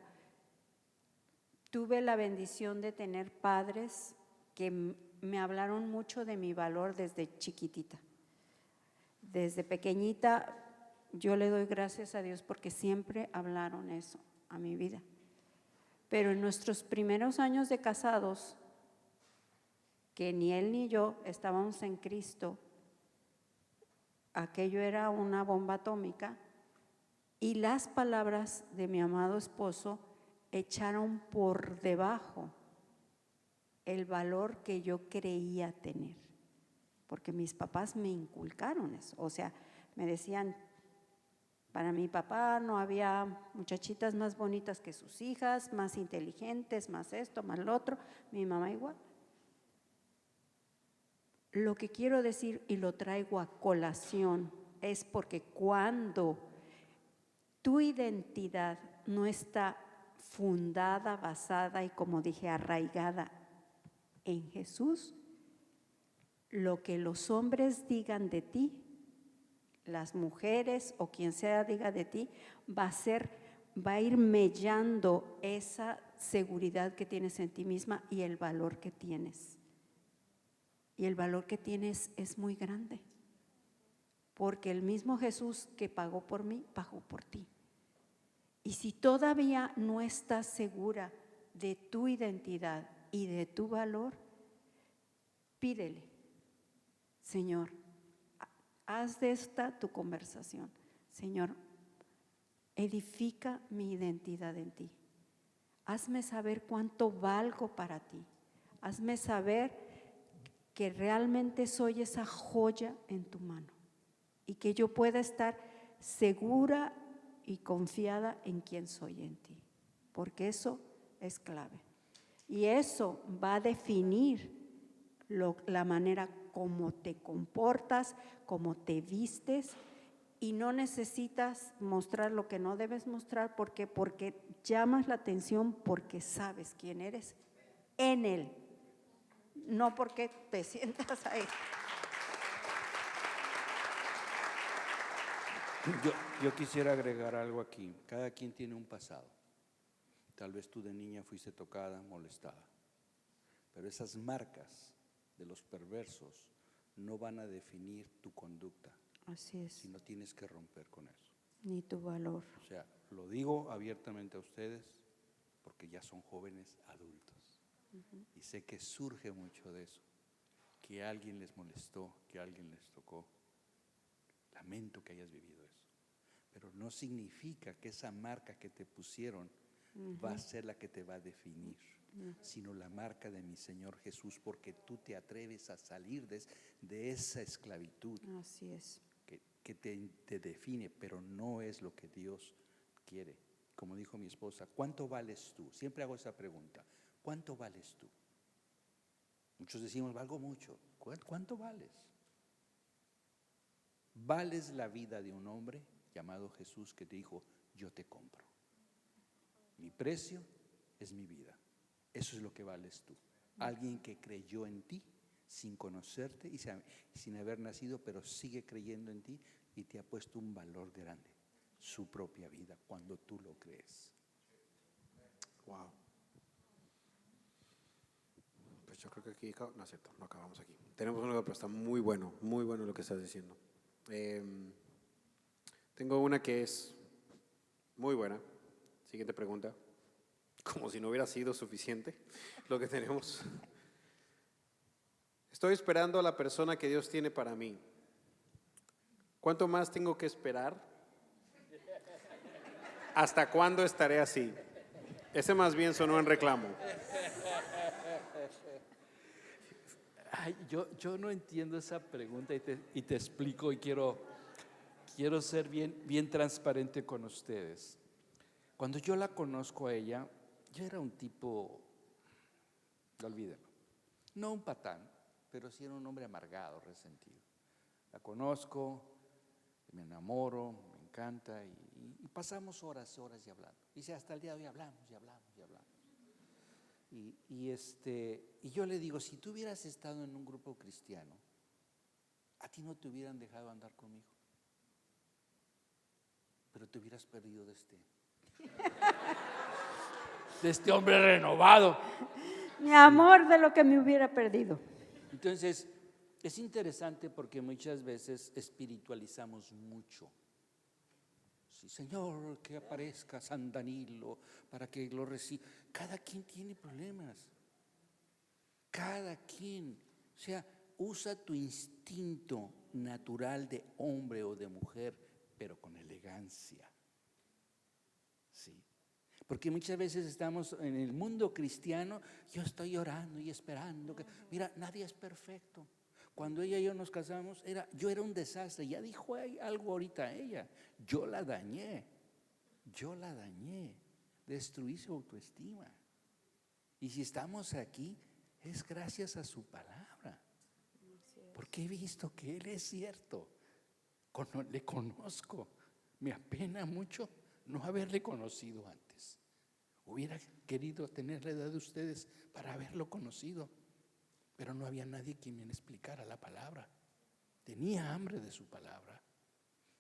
Tuve la bendición de tener padres que me hablaron mucho de mi valor desde chiquitita. Desde pequeñita yo le doy gracias a Dios porque siempre hablaron eso a mi vida. Pero en nuestros primeros años de casados, que ni él ni yo estábamos en Cristo, aquello era una bomba atómica, y las palabras de mi amado esposo echaron por debajo el valor que yo creía tener, porque mis papás me inculcaron eso. O sea, me decían, para mi papá no había muchachitas más bonitas que sus hijas, más inteligentes, más esto, más lo otro, mi mamá igual. Lo que quiero decir, y lo traigo a colación, es porque cuando tu identidad no está fundada, basada y, como dije, arraigada en Jesús, lo que los hombres digan de ti, las mujeres o quien sea diga de ti, va a ir mellando esa seguridad que tienes en ti misma y el valor que tienes. Y el valor que tienes es muy grande, porque el mismo Jesús que pagó por mí, pagó por ti. Y si todavía no estás segura de tu identidad y de tu valor, pídele, Señor, haz de esta tu conversación. Señor, edifica mi identidad en ti. Hazme saber cuánto valgo para ti. Hazme saber que realmente soy esa joya en tu mano y que yo pueda estar segura y confiada en quién soy en ti, porque eso es clave. Y eso va a definir la manera como te comportas, cómo te vistes, y no necesitas mostrar lo que no debes mostrar. ¿Por qué? Porque llamas la atención porque sabes quién eres en Él, no porque te sientas ahí. Yo quisiera agregar algo aquí. Cada quien tiene un pasado. Tal vez tú de niña fuiste tocada, molestada. Pero esas marcas de los perversos no van a definir tu conducta. Así es. Si no tienes que romper con eso. Ni tu valor. O sea, lo digo abiertamente a ustedes porque ya son jóvenes adultos. Y sé que surge mucho de eso, que alguien les molestó, que alguien les tocó. Lamento que hayas vivido eso, pero no significa que esa marca que te pusieron va a ser la que te va a definir, sino la marca de mi Señor Jesús, porque tú te atreves a salir de esa esclavitud Así es. que te define, pero no es lo que Dios quiere. Como dijo mi esposa, ¿cuánto vales tú? Siempre hago esa pregunta, ¿cuánto vales tú? Muchos decimos, valgo mucho. ¿Cuánto vales? Vales la vida de un hombre llamado Jesús que te dijo, yo te compro. Mi precio es mi vida. Eso es lo que vales tú. Alguien que creyó en ti sin conocerte y sin haber nacido, pero sigue creyendo en ti y te ha puesto un valor grande, su propia vida, cuando tú lo crees. Wow. Pues yo creo que aquí, no es cierto, no acabamos aquí. Tenemos uno, pero está muy bueno lo que estás diciendo. Tengo una que es muy buena. Siguiente pregunta. Como si no hubiera sido suficiente lo que tenemos. Estoy esperando a la persona que Dios tiene para mí. ¿Cuánto más tengo que esperar? ¿Hasta cuándo estaré así? Ese más bien sonó en reclamo. Ay, yo no entiendo esa pregunta y te explico y quiero ser bien transparente con ustedes. Cuando yo la conozco a ella, yo era un tipo, olvídalo, no un patán, pero sí era un hombre amargado, resentido. La conozco, me enamoro, me encanta y pasamos horas y hablando. Dice, hasta el día de hoy hablamos. Y yo le digo, si tú hubieras estado en un grupo cristiano, a ti no te hubieran dejado andar conmigo, pero te hubieras perdido de este hombre renovado. Mi amor, de lo que me hubiera perdido. Entonces, es interesante porque muchas veces espiritualizamos mucho. Sí, Señor, que aparezca San Danilo para que lo reciba. Cada quien tiene problemas. Cada quien. O sea, usa tu instinto natural de hombre o de mujer, pero con elegancia. Sí. Porque muchas veces estamos en el mundo cristiano, yo estoy orando y esperando que, mira, nadie es perfecto. Cuando ella y yo nos casamos, yo era un desastre. Ya dijo algo ahorita ella. Yo la dañé. Destruí su autoestima. Y si estamos aquí, es gracias a su palabra. Porque he visto que Él es cierto. Le conozco. Me apena mucho no haberle conocido antes. Hubiera querido tener la edad de ustedes para haberlo conocido. Pero no había nadie quien me explicara la palabra. Tenía hambre de su palabra.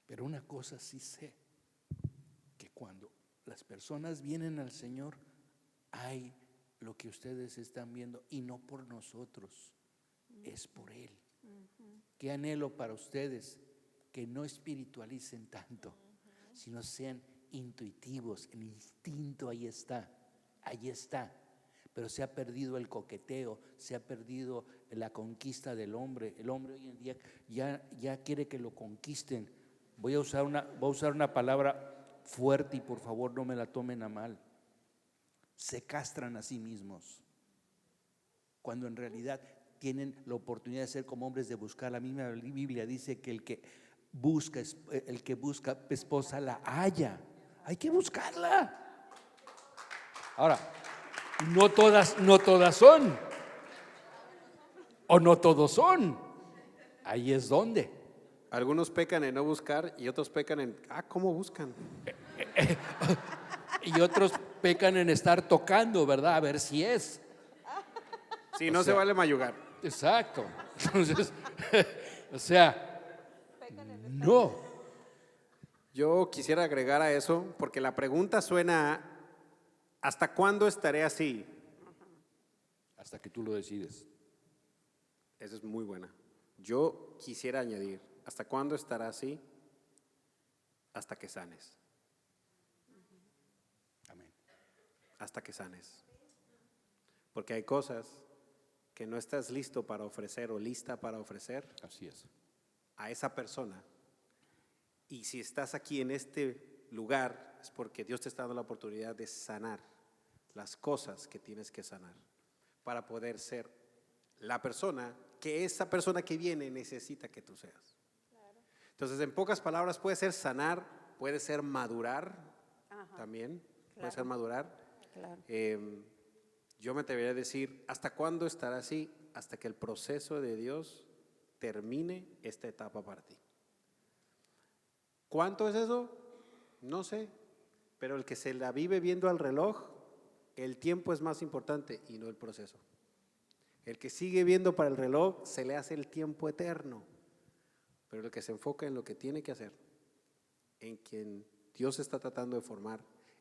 Pero una cosa sí sé, que cuando las personas vienen al Señor, hay lo que ustedes están viendo, y no por nosotros, es por Él. Qué anhelo para ustedes, que no espiritualicen tanto, sino sean intuitivos. El instinto ahí está. Pero se ha perdido el coqueteo, se ha perdido la conquista del hombre. El hombre hoy en día ya quiere que lo conquisten. Voy a usar una palabra fuerte y por favor no me la tomen a mal. Se castran a sí mismos, cuando en realidad tienen la oportunidad de ser como hombres, de buscar. La misma Biblia dice que el que busca esposa la halla. Hay que buscarla. Ahora, no todas son, o no todos son. Ahí es donde. Algunos pecan en no buscar y otros pecan en, ¿cómo buscan? Y otros pecan en estar tocando, ¿verdad? A ver si es. Sí, no se vale mayugar. Exacto. Entonces, no. Yo quisiera agregar a eso, porque la pregunta suena a, ¿hasta cuándo estaré así? Hasta que tú lo decides. Esa es muy buena. Yo quisiera añadir, ¿hasta cuándo estará así? Hasta que sanes. Amén. Hasta que sanes. Porque hay cosas que no estás listo para ofrecer o lista para ofrecer Así es. a esa persona. Y si estás aquí en este lugar es porque Dios te está dando la oportunidad de sanar las cosas que tienes que sanar para poder ser la persona que esa persona que viene necesita que tú seas. Entonces, en pocas palabras, puede ser sanar, puede ser madurar también, puede ser madurar. Claro. Yo me atrevería a decir, ¿hasta cuándo estará así? Hasta que el proceso de Dios termine esta etapa para ti. ¿Cuánto es eso? No sé, pero el que se la vive viendo al reloj, el tiempo es más importante y no el proceso. El que sigue viendo para el reloj se le hace el tiempo eterno, pero el que se enfoca en lo que tiene que hacer, en quien Dios está tratando de formar,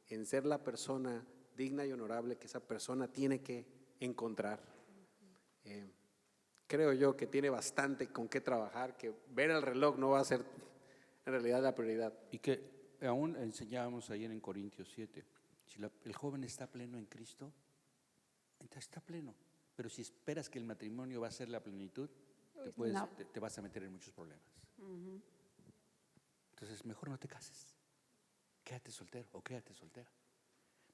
en ser la persona digna y honorable que esa persona tiene que encontrar. Creo yo que tiene bastante con qué trabajar, que ver el reloj no va a ser en realidad la prioridad. Y que aún enseñábamos ayer en Corintios 7, si el joven está pleno en Cristo, entonces está pleno. Pero si esperas que el matrimonio va a ser la plenitud, te vas a meter en muchos problemas. Entonces, mejor no te cases. Quédate soltero o quédate soltera.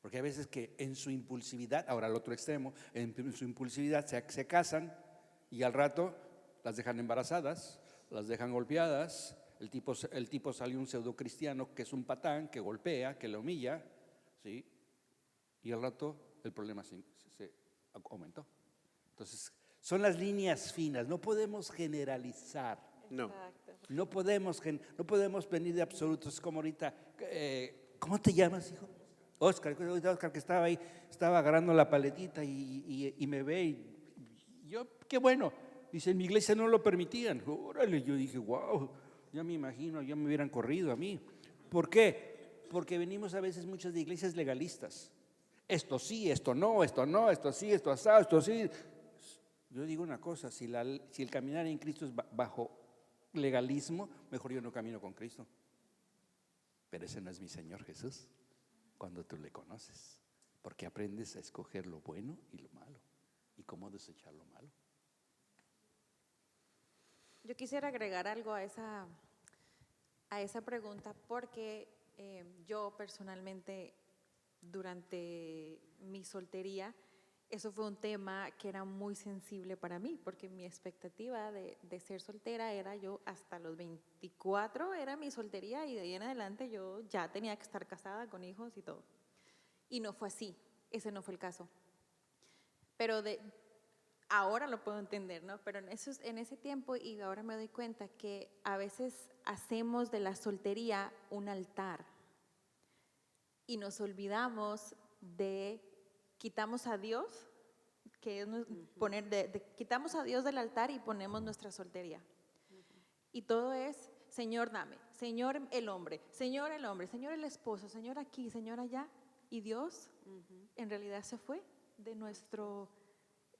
Porque hay veces que en su impulsividad, ahora al otro extremo, en su impulsividad se casan y al rato las dejan embarazadas, las dejan golpeadas. El tipo salió un pseudo cristiano que es un patán, que golpea, que le humilla, ¿sí? Y al rato el problema se aumentó. Entonces, son las líneas finas, no podemos generalizar. No. Exacto. No podemos venir de absolutos. Es como ahorita, ¿cómo te llamas, hijo? Oscar que estaba ahí, estaba agarrando la paletita y me ve y yo, qué bueno. Dice, en mi iglesia no lo permitían. Órale, yo dije, wow, ya me imagino, ya me hubieran corrido a mí. ¿Por qué? Porque venimos a veces muchas de iglesias legalistas. Esto sí, esto no, esto sí, esto asado, esto sí. Yo digo una cosa, si el caminar en Cristo es bajo legalismo, mejor yo no camino con Cristo. Pero ese no es mi Señor Jesús, cuando tú le conoces, porque aprendes a escoger lo bueno y lo malo, y cómo desechar lo malo. Yo quisiera agregar algo a esa pregunta, porque yo personalmente, durante mi soltería, eso fue un tema que era muy sensible para mí, porque mi expectativa de ser soltera era yo hasta los 24 era mi soltería y de ahí en adelante yo ya tenía que estar casada con hijos y todo. Y no fue así, ese no fue el caso. Pero ahora lo puedo entender, ¿no? Pero en ese tiempo y ahora me doy cuenta que a veces hacemos de la soltería un altar y nos olvidamos quitamos a Dios, que es quitamos a Dios del altar y ponemos nuestra soltería. Y todo es, Señor, dame, Señor el hombre, Señor el esposo, Señor aquí, Señor allá. Y Dios en realidad se fue de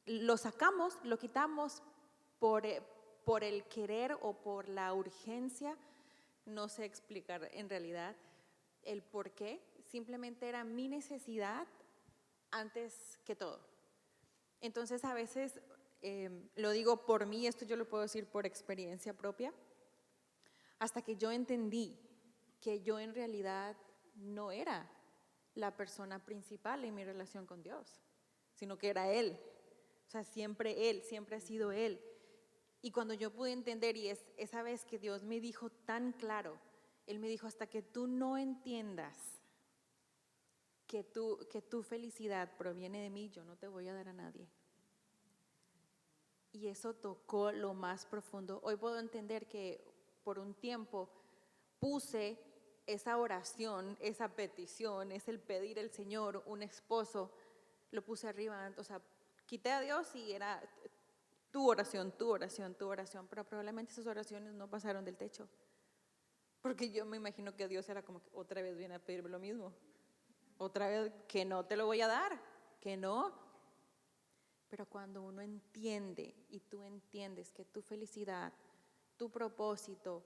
lo sacamos, lo quitamos por el querer o por la urgencia. No sé explicar en realidad el por qué, simplemente era mi necesidad antes que todo. Entonces a veces, lo digo por mí, esto yo lo puedo decir por experiencia propia, hasta que yo entendí que yo en realidad no era la persona principal en mi relación con Dios, sino que era Él. O sea, siempre ha sido Él. Y cuando yo pude entender, y esa vez que Dios me dijo tan claro, Él me dijo, hasta que tú no entiendas que tu felicidad proviene de mí, yo no te voy a dar a nadie. Y eso tocó lo más profundo. Hoy puedo entender que por un tiempo puse esa oración, esa petición, es el pedir al Señor un esposo, lo puse arriba, o sea, quité a Dios y era tu oración, pero probablemente esas oraciones no pasaron del techo. Porque yo me imagino que Dios era como que otra vez viene a pedirme lo mismo. Otra vez que no te lo voy a dar, que no. Pero cuando uno entiende y tú entiendes que tu felicidad, tu propósito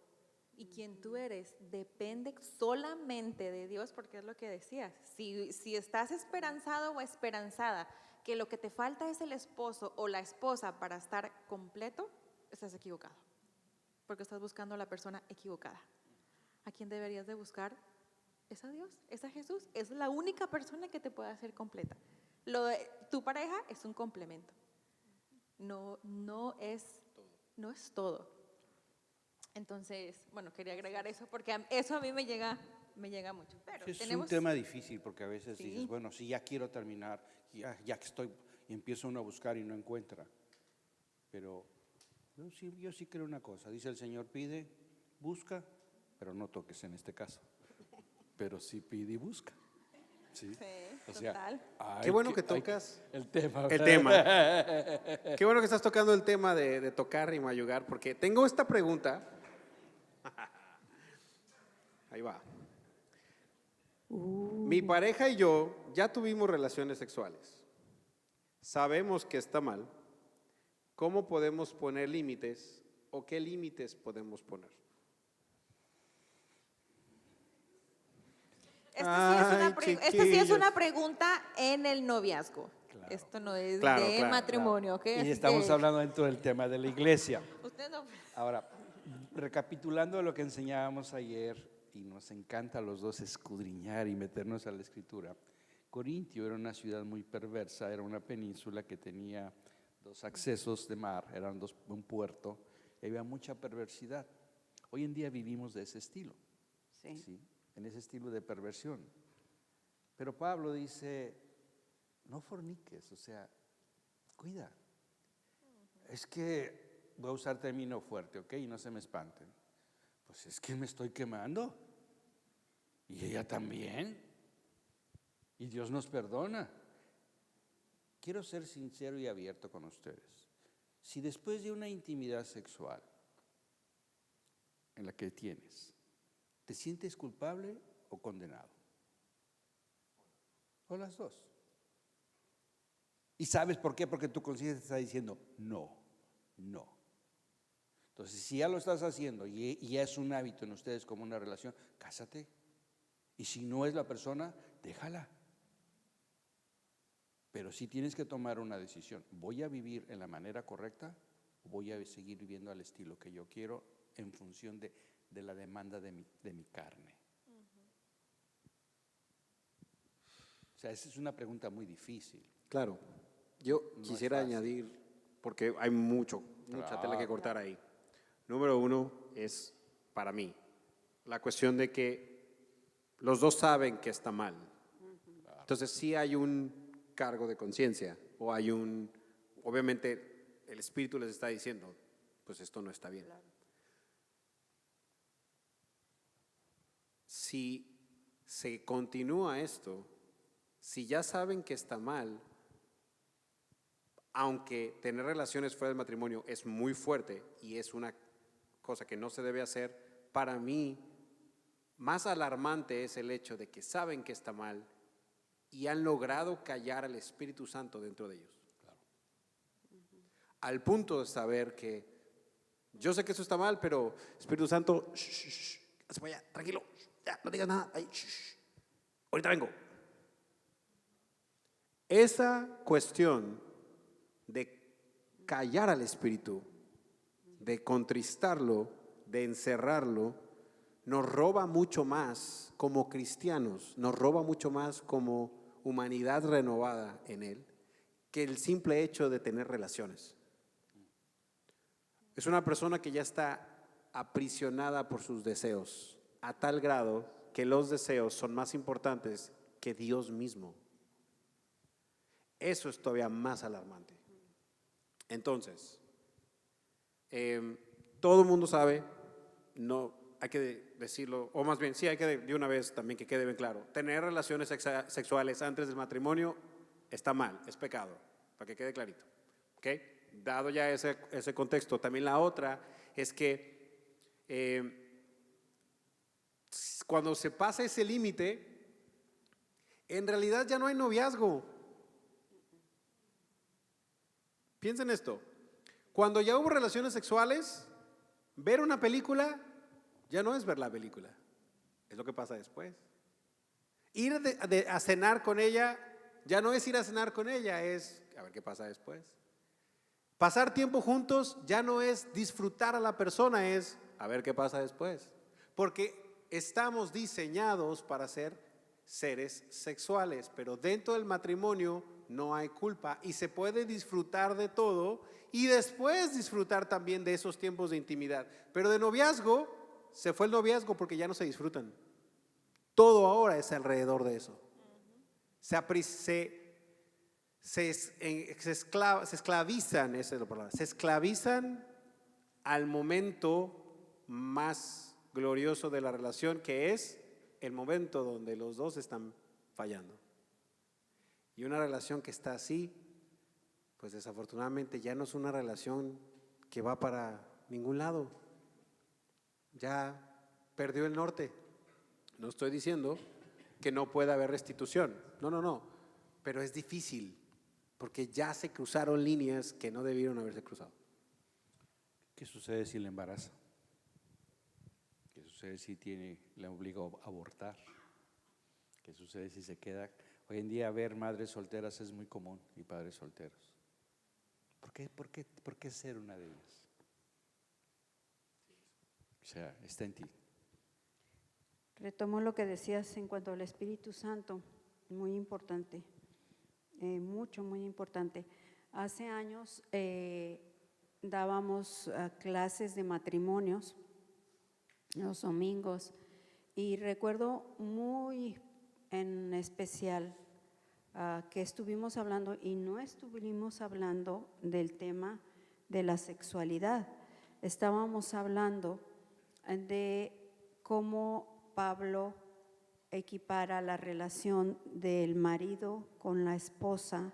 y quien tú eres depende solamente de Dios, porque es lo que decías. Si estás esperanzado o esperanzada que lo que te falta es el esposo o la esposa para estar completo, estás equivocado, porque estás buscando a la persona equivocada. ¿A quién deberías de buscar? Es a Dios, es a Jesús, es la única persona que te puede hacer completa. Tu pareja es un complemento, no es todo. Entonces, bueno, quería agregar eso porque eso a mí me llega mucho. Pero Es tenemos, un tema difícil porque a veces Sí. dices, bueno, sí, ya quiero terminar, ya que estoy, y empieza uno a buscar y no encuentra. Pero yo sí creo una cosa, dice el Señor, pide, busca, pero no toques en este caso. Pero sí pide y busca. Sí. Sí, O sea, total. Qué bueno que hay tocas el tema. el tema. Qué bueno que estás tocando el tema de tocar y mayugar, porque tengo esta pregunta. Ahí va. Mi pareja y yo ya tuvimos relaciones sexuales. Sabemos que está mal. ¿Cómo podemos poner límites o qué límites podemos poner? Esta sí es chiquillos. una pregunta en el noviazgo. Claro. Esto no es Claro, de claro, matrimonio, ¿ok? Y Así estamos que hablando dentro del tema de la iglesia. usted no. Ahora, recapitulando lo que enseñábamos ayer, y nos encanta a los dos escudriñar y meternos a la escritura, Corintio era una ciudad muy perversa, era una península que tenía 2 accesos de mar, eran un puerto, y había mucha perversidad. Hoy en día vivimos de ese estilo, ¿sí? En ese estilo de perversión. Pero Pablo dice, no forniques, o sea, cuida. Es que voy a usar término fuerte, ¿ok? Y no se me espanten. Pues es que me estoy quemando. Y ella también. Y Dios nos perdona. Quiero ser sincero y abierto con ustedes. Si después de una intimidad sexual en la que tienes, ¿te sientes culpable o condenado? O las dos. ¿Y sabes por qué? Porque tu conciencia te está diciendo no. Entonces, si ya lo estás haciendo y ya es un hábito en ustedes como una relación, cásate. Y si no es la persona, déjala. Pero sí tienes que tomar una decisión. ¿Voy a vivir en la manera correcta o voy a seguir viviendo al estilo que yo quiero en función de la demanda de mi carne? O sea, esa es una pregunta muy difícil. Claro, yo No es quisiera fácil. añadir, porque hay mucha tela que cortar ahí. Número 1 es, para mí, la cuestión de que los dos saben que está mal. Entonces sí hay un cargo de conciencia o hay obviamente el espíritu les está diciendo, pues esto no está bien. Si se continúa esto, si ya saben que está mal, aunque tener relaciones fuera del matrimonio es muy fuerte y es una cosa que no se debe hacer, para mí más alarmante es el hecho de que saben que está mal y han logrado callar al Espíritu Santo dentro de ellos. Claro. Al punto de saber que yo sé que eso está mal, pero Espíritu Santo, hazte para allá, tranquilo, ya, no digas nada, ahí, ahorita vengo. Esa cuestión de callar al Espíritu, de contristarlo, de encerrarlo, nos roba mucho más como cristianos, nos roba mucho más como humanidad renovada en Él, que el simple hecho de tener relaciones. Es una persona que ya está aprisionada por sus deseos, a tal grado que los deseos son más importantes que Dios mismo. Eso es todavía más alarmante. Entonces, todo el mundo sabe, no hay que decirlo, o más bien, sí hay que de una vez también que quede bien claro, tener relaciones sexuales antes del matrimonio está mal, es pecado, para que quede clarito. ¿Ok? Dado ya ese contexto, también la otra es que cuando se pasa ese límite, en realidad ya no hay noviazgo. Piensen esto, cuando ya hubo relaciones sexuales, ver una película ya no es ver la película, es lo que pasa después. Ir a cenar con ella ya no es ir a cenar con ella, es a ver qué pasa después. Pasar tiempo juntos ya no es disfrutar a la persona, es a ver qué pasa después. Porque estamos diseñados para ser seres sexuales, pero dentro del matrimonio no hay culpa y se puede disfrutar de todo y después disfrutar también de esos tiempos de intimidad. Pero de noviazgo, se fue el noviazgo porque ya no se disfrutan. Todo ahora es alrededor de eso. Se esclavizan, esa es la palabra, se esclavizan al momento más glorioso de la relación, que es el momento donde los dos están fallando. Y una relación que está así, pues desafortunadamente ya no es una relación que va para ningún lado. Ya perdió el norte. No estoy diciendo que no pueda haber restitución. No. Pero es difícil porque ya se cruzaron líneas que no debieron haberse cruzado. ¿Qué sucede si le embaraza? ¿Qué sucede si le obliga a abortar? ¿Qué sucede si se queda? Hoy en día ver madres solteras es muy común y padres solteros. ¿Por qué ser una de ellas? O sea, está en ti. Retomo lo que decías en cuanto al Espíritu Santo, muy importante, muy importante. Hace años dábamos clases de matrimonios los domingos y recuerdo muy en especial que estuvimos hablando y no estuvimos hablando del tema de la sexualidad, estábamos hablando de cómo Pablo equipara la relación del marido con la esposa,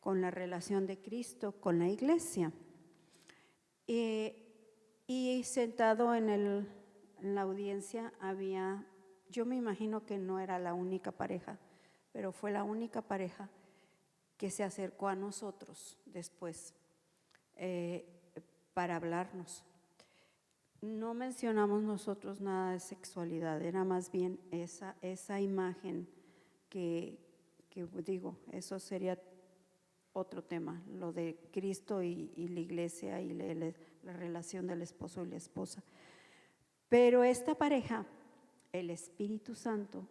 con la relación de Cristo, con la iglesia. Y sentado en la audiencia había, yo me imagino que no era la única pareja, pero fue la única pareja que se acercó a nosotros después para hablarnos. No mencionamos nosotros nada de sexualidad, era más bien esa imagen que digo, eso sería otro tema, lo de Cristo y la iglesia y la relación del esposo y la esposa. Pero esta pareja, el Espíritu Santo,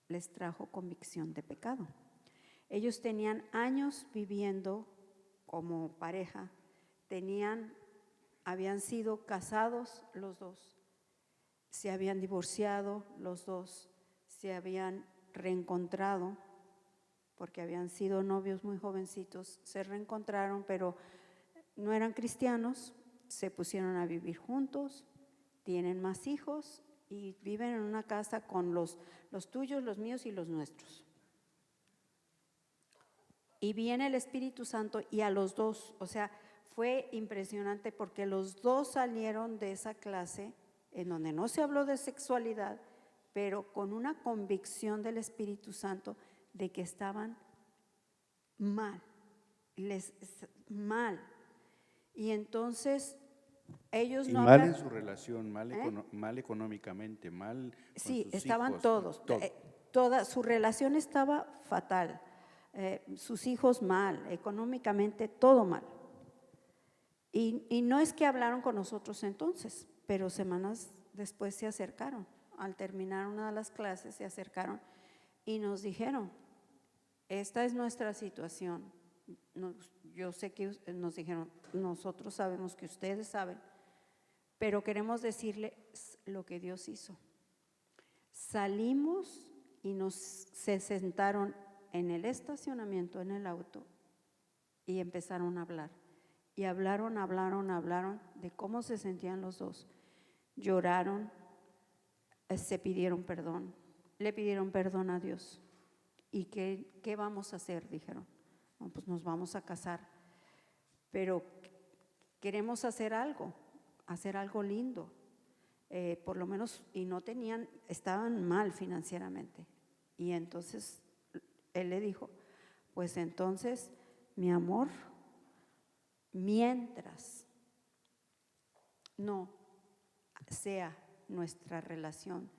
les trajo convicción de pecado. Ellos tenían años viviendo como pareja, habían sido casados los dos, se habían divorciado los dos, se habían reencontrado, porque habían sido novios muy jovencitos, se reencontraron, pero no eran cristianos, se pusieron a vivir juntos, tienen más hijos y viven en una casa con los tuyos, los míos y los nuestros. Y viene el Espíritu Santo y a los dos, o sea, fue impresionante porque los dos salieron de esa clase en donde no se habló de sexualidad, pero con una convicción del Espíritu Santo de que estaban mal, mal. Y entonces ellos no mal hablan, en su relación, mal económicamente, mal con sí, sus estaban hijos, todos, todo. toda su relación estaba fatal, sus hijos mal, económicamente todo mal. Y no es que hablaron con nosotros entonces, pero semanas después se acercaron. Al terminar una de las clases se acercaron y nos dijeron, esta es nuestra situación. Yo sé que nos dijeron, nosotros sabemos que ustedes saben, pero queremos decirles lo que Dios hizo. Salimos y se sentaron en el estacionamiento, en el auto, y empezaron a hablar. Y hablaron de cómo se sentían los dos. Lloraron, se pidieron perdón, le pidieron perdón a Dios. ¿Y qué vamos a hacer? Dijeron. Bueno, pues nos vamos a casar, pero queremos hacer algo lindo. Por lo menos, y no tenían, estaban mal financieramente. Y entonces él le dijo, pues entonces, mi amor, mientras no sea nuestra relación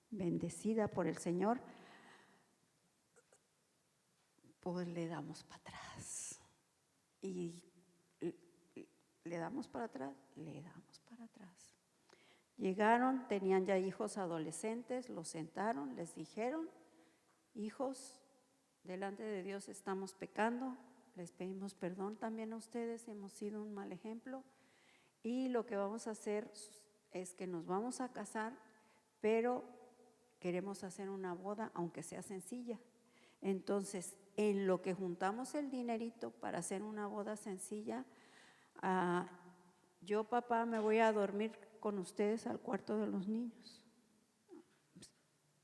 bendecida por el Señor, pues le damos para atrás. Y le damos para atrás, le damos para atrás. Llegaron, tenían ya hijos adolescentes, los sentaron, les dijeron, hijos, delante de Dios estamos pecando, les pedimos perdón también a ustedes, hemos sido un mal ejemplo y lo que vamos a hacer es que nos vamos a casar, pero queremos hacer una boda aunque sea sencilla. Entonces, en lo que juntamos el dinerito para hacer una boda sencilla, yo, papá, me voy a dormir con ustedes al cuarto de los niños.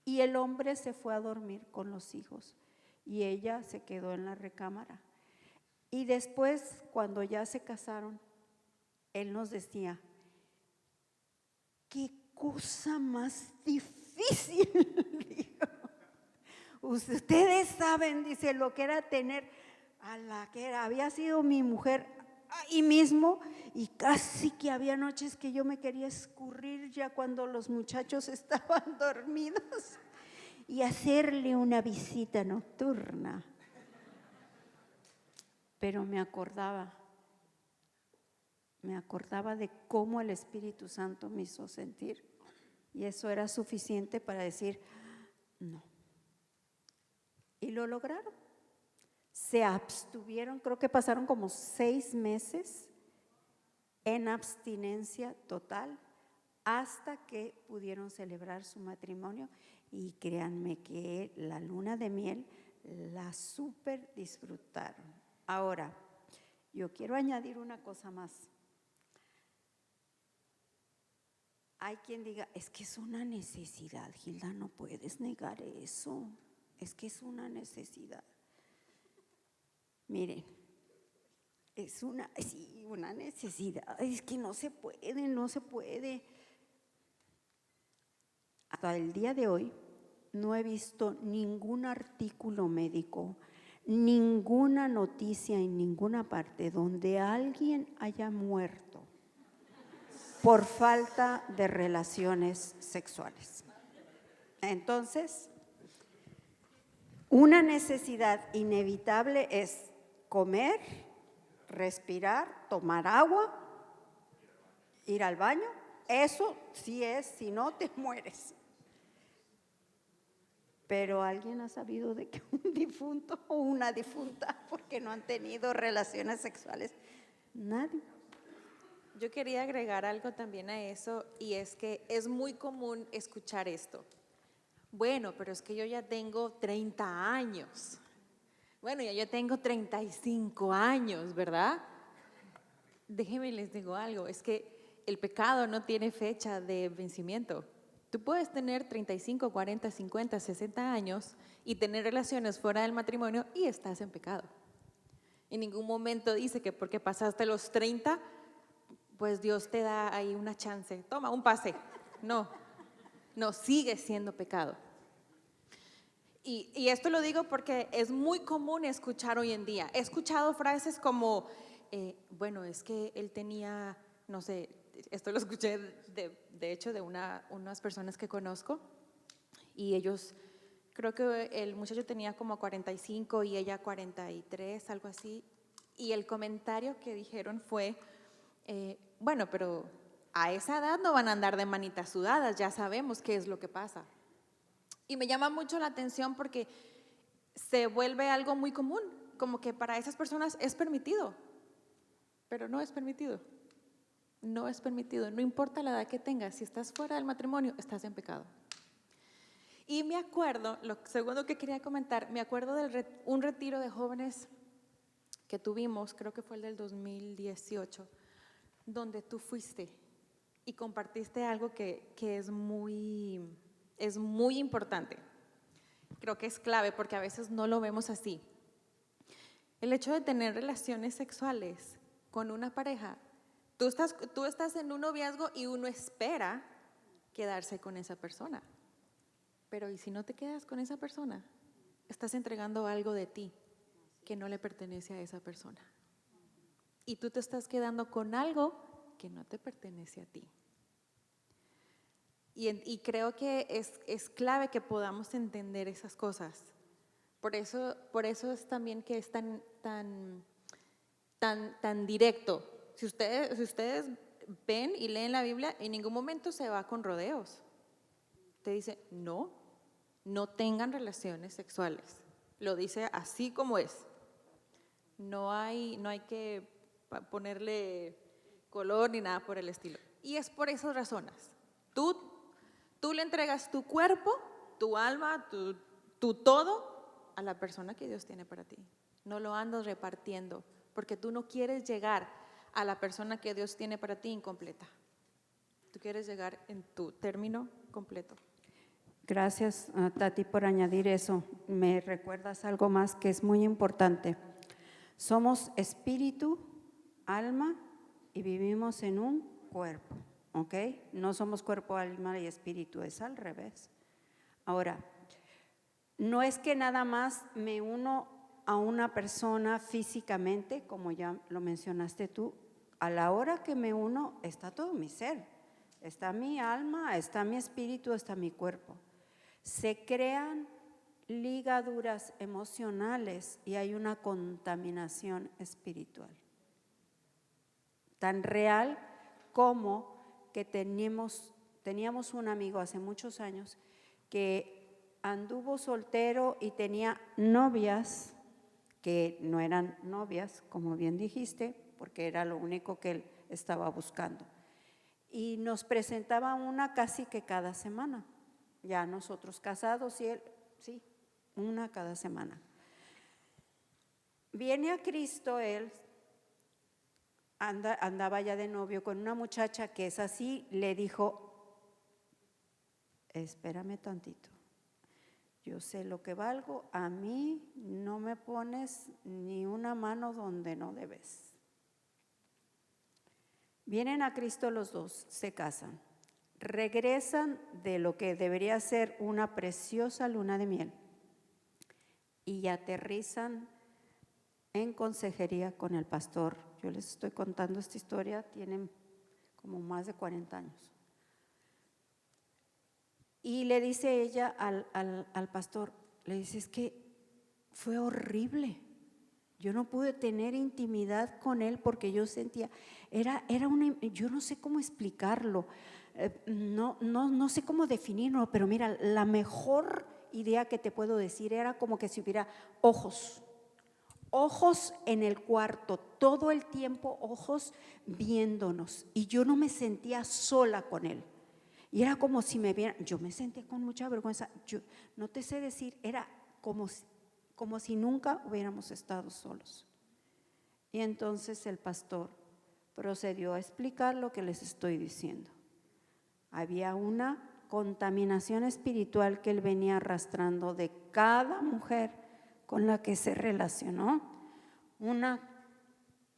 Y el hombre se fue a dormir con los hijos y ella se quedó en la recámara. Y después, cuando ya se casaron, él nos decía, qué cosa más difícil, dijo. Ustedes saben, dice, lo que era tener a la que había sido mi mujer ahí mismo, y casi que había noches que yo me quería escurrir ya cuando los muchachos estaban dormidos y hacerle una visita nocturna. Pero me acordaba de cómo el Espíritu Santo me hizo sentir, y eso era suficiente para decir no. Y lo lograron. Se abstuvieron, creo que pasaron como 6 meses en abstinencia total hasta que pudieron celebrar su matrimonio, y créanme que la luna de miel la súper disfrutaron. Ahora, yo quiero añadir una cosa más. Hay quien diga, es que es una necesidad, Gilda, no puedes negar eso, es que es una necesidad. Miren, es una necesidad, es que no se puede. Hasta el día de hoy no he visto ningún artículo médico, ninguna noticia en ninguna parte donde alguien haya muerto por falta de relaciones sexuales. Entonces, una necesidad inevitable es comer, respirar, tomar agua, ir al baño. Eso sí es, si no te mueres. Pero ¿alguien ha sabido de que un difunto o una difunta porque no han tenido relaciones sexuales? Nadie. Yo quería agregar algo también a eso, y es que es muy común escuchar esto. Bueno, pero es que yo ya tengo 30 años. Bueno, ya yo tengo 35 años, ¿verdad? Déjenme les digo algo, es que el pecado no tiene fecha de vencimiento. Tú puedes tener 35, 40, 50, 60 años y tener relaciones fuera del matrimonio y estás en pecado. En ningún momento dice que porque pasaste los 30, pues Dios te da ahí una chance. Toma, un pase. No, sigue siendo pecado. Y esto lo digo porque es muy común escuchar hoy en día. He escuchado frases como, bueno, es que él tenía, no sé, esto lo escuché de hecho de unas personas que conozco, y ellos, creo que el muchacho tenía como 45 y ella 43, algo así, y el comentario que dijeron fue, bueno, pero a esa edad no van a andar de manitas sudadas, ya sabemos qué es lo que pasa. Y me llama mucho la atención porque se vuelve algo muy común, como que para esas personas es permitido, pero no es permitido. No es permitido, no importa la edad que tengas, si estás fuera del matrimonio, estás en pecado. Y me acuerdo, lo segundo que quería comentar, me acuerdo de un retiro de jóvenes que tuvimos, creo que fue el del 2018, donde tú fuiste y compartiste algo que es muy importante. Creo que es clave porque a veces no lo vemos así. El hecho de tener relaciones sexuales con una pareja, tú estás en un noviazgo y uno espera quedarse con esa persona. Pero ¿y si no te quedas con esa persona? Estás entregando algo de ti que no le pertenece a esa persona. Y tú te estás quedando con algo que no te pertenece a ti. Y creo que es clave que podamos entender esas cosas, Por eso es también que es tan directo. Si ustedes ven y leen la Biblia, en ningún momento se va con rodeos. Te dice, no tengan relaciones sexuales. Lo dice así como es. No hay que ponerle color ni nada por el estilo. Y es por esas razones. Tú le entregas tu cuerpo, tu alma, tu todo a la persona que Dios tiene para ti. No lo andas repartiendo, porque tú no quieres llegar a la persona que Dios tiene para ti incompleta. Tú quieres llegar en tu término completo. Gracias, Tati, por añadir eso. Me recuerdas algo más que es muy importante. Somos espíritu, alma y vivimos en un cuerpo, ¿ok? No somos cuerpo, alma y espíritu, es al revés. Ahora, no es que nada más me uno a una persona físicamente, como ya lo mencionaste tú. A la hora que me uno está todo mi ser, está mi alma, está mi espíritu, está mi cuerpo. Se crean ligaduras emocionales y hay una contaminación espiritual. Tan real como que teníamos un amigo hace muchos años que anduvo soltero y tenía novias que no eran novias, como bien dijiste, porque era lo único que él estaba buscando. Y nos presentaba una casi que cada semana. Ya nosotros casados y él, sí, una cada semana. Viene a Cristo él, andaba ya de novio con una muchacha que es así, le dijo, espérame tantito, yo sé lo que valgo, a mí no me pones ni una mano donde no debes. Vienen a Cristo los dos, se casan, regresan de lo que debería ser una preciosa luna de miel y aterrizan en consejería con el pastor. Yo les estoy contando esta historia, tienen como más de 40 años. Y le dice ella al pastor, le dice, es que fue horrible. Yo no pude tener intimidad con él porque yo sentía, yo no sé cómo explicarlo, no sé cómo definirlo, pero mira, la mejor idea que te puedo decir era como que si hubiera ojos en el cuarto, todo el tiempo ojos viéndonos, y yo no me sentía sola con él. Y era como si me vieran, yo me sentía con mucha vergüenza, yo no te sé decir, era como si nunca hubiéramos estado solos. Y entonces el pastor procedió a explicar lo que les estoy diciendo. Había una contaminación espiritual que él venía arrastrando de cada mujer con la que se relacionó, unas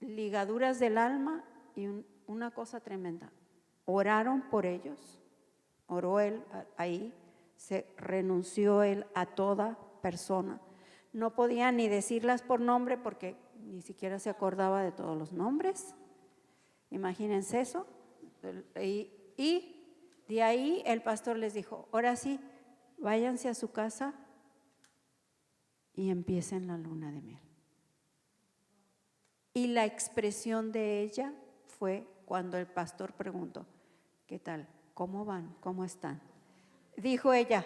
ligaduras del alma y una cosa tremenda. Oraron por ellos, oró él ahí, se renunció él a toda persona. No podía ni decirlas por nombre porque ni siquiera se acordaba de todos los nombres. Imagínense eso. Y de ahí el pastor les dijo, ahora sí, váyanse a su casa y empiecen la luna de miel. Y la expresión de ella fue cuando el pastor preguntó, ¿qué tal? ¿Cómo van? ¿Cómo están? Dijo ella,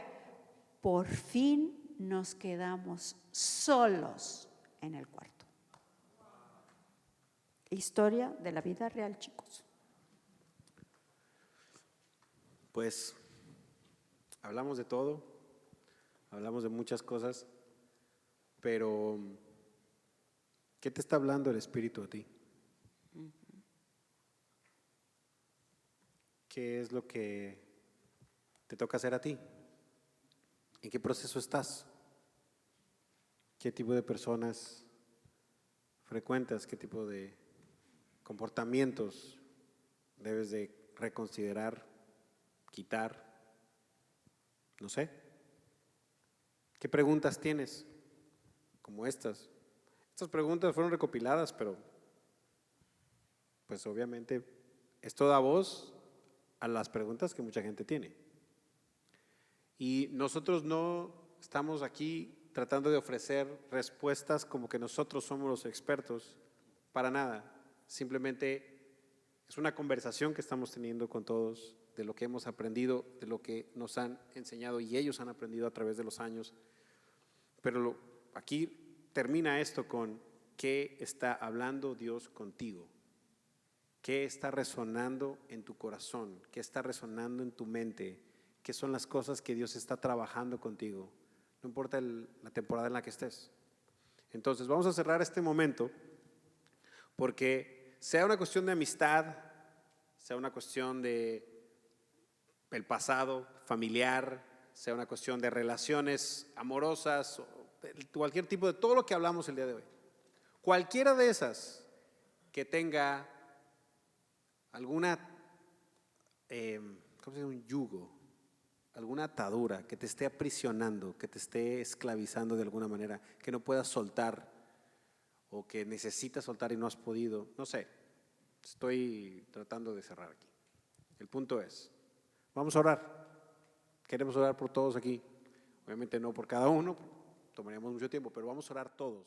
por fin nos quedamos solos en el cuarto. Historia de la vida real, chicos. Pues hablamos de todo, hablamos de muchas cosas, pero ¿qué te está hablando el Espíritu a ti? ¿Qué es lo que te toca hacer a ti? ¿En qué proceso estás? ¿Qué tipo de personas frecuentas? ¿Qué tipo de comportamientos debes de reconsiderar, quitar? No sé. ¿Qué preguntas tienes? Como estas. Estas preguntas fueron recopiladas, pero pues obviamente esto da voz a las preguntas que mucha gente tiene. Y nosotros no estamos aquí tratando de ofrecer respuestas como que nosotros somos los expertos, para nada. Simplemente es una conversación que estamos teniendo con todos de lo que hemos aprendido, de lo que nos han enseñado y ellos han aprendido a través de los años. Pero aquí termina esto con ¿qué está hablando Dios contigo? ¿Qué está resonando en tu corazón? ¿Qué está resonando en tu mente? ¿Qué son las cosas que Dios está trabajando contigo? No importa la temporada en la que estés. Entonces vamos a cerrar este momento porque sea una cuestión de amistad, sea una cuestión de el pasado familiar, sea una cuestión de relaciones amorosas, o cualquier tipo de todo lo que hablamos el día de hoy. Cualquiera de esas que tenga alguna, ¿cómo se llama? Un yugo, alguna atadura que te esté aprisionando, que te esté esclavizando de alguna manera, que no puedas soltar o que necesitas soltar y no has podido, no sé, estoy tratando de cerrar aquí. El punto es, vamos a orar. Queremos orar por todos aquí. Obviamente no por cada uno, tomaríamos mucho tiempo, pero vamos a orar todos.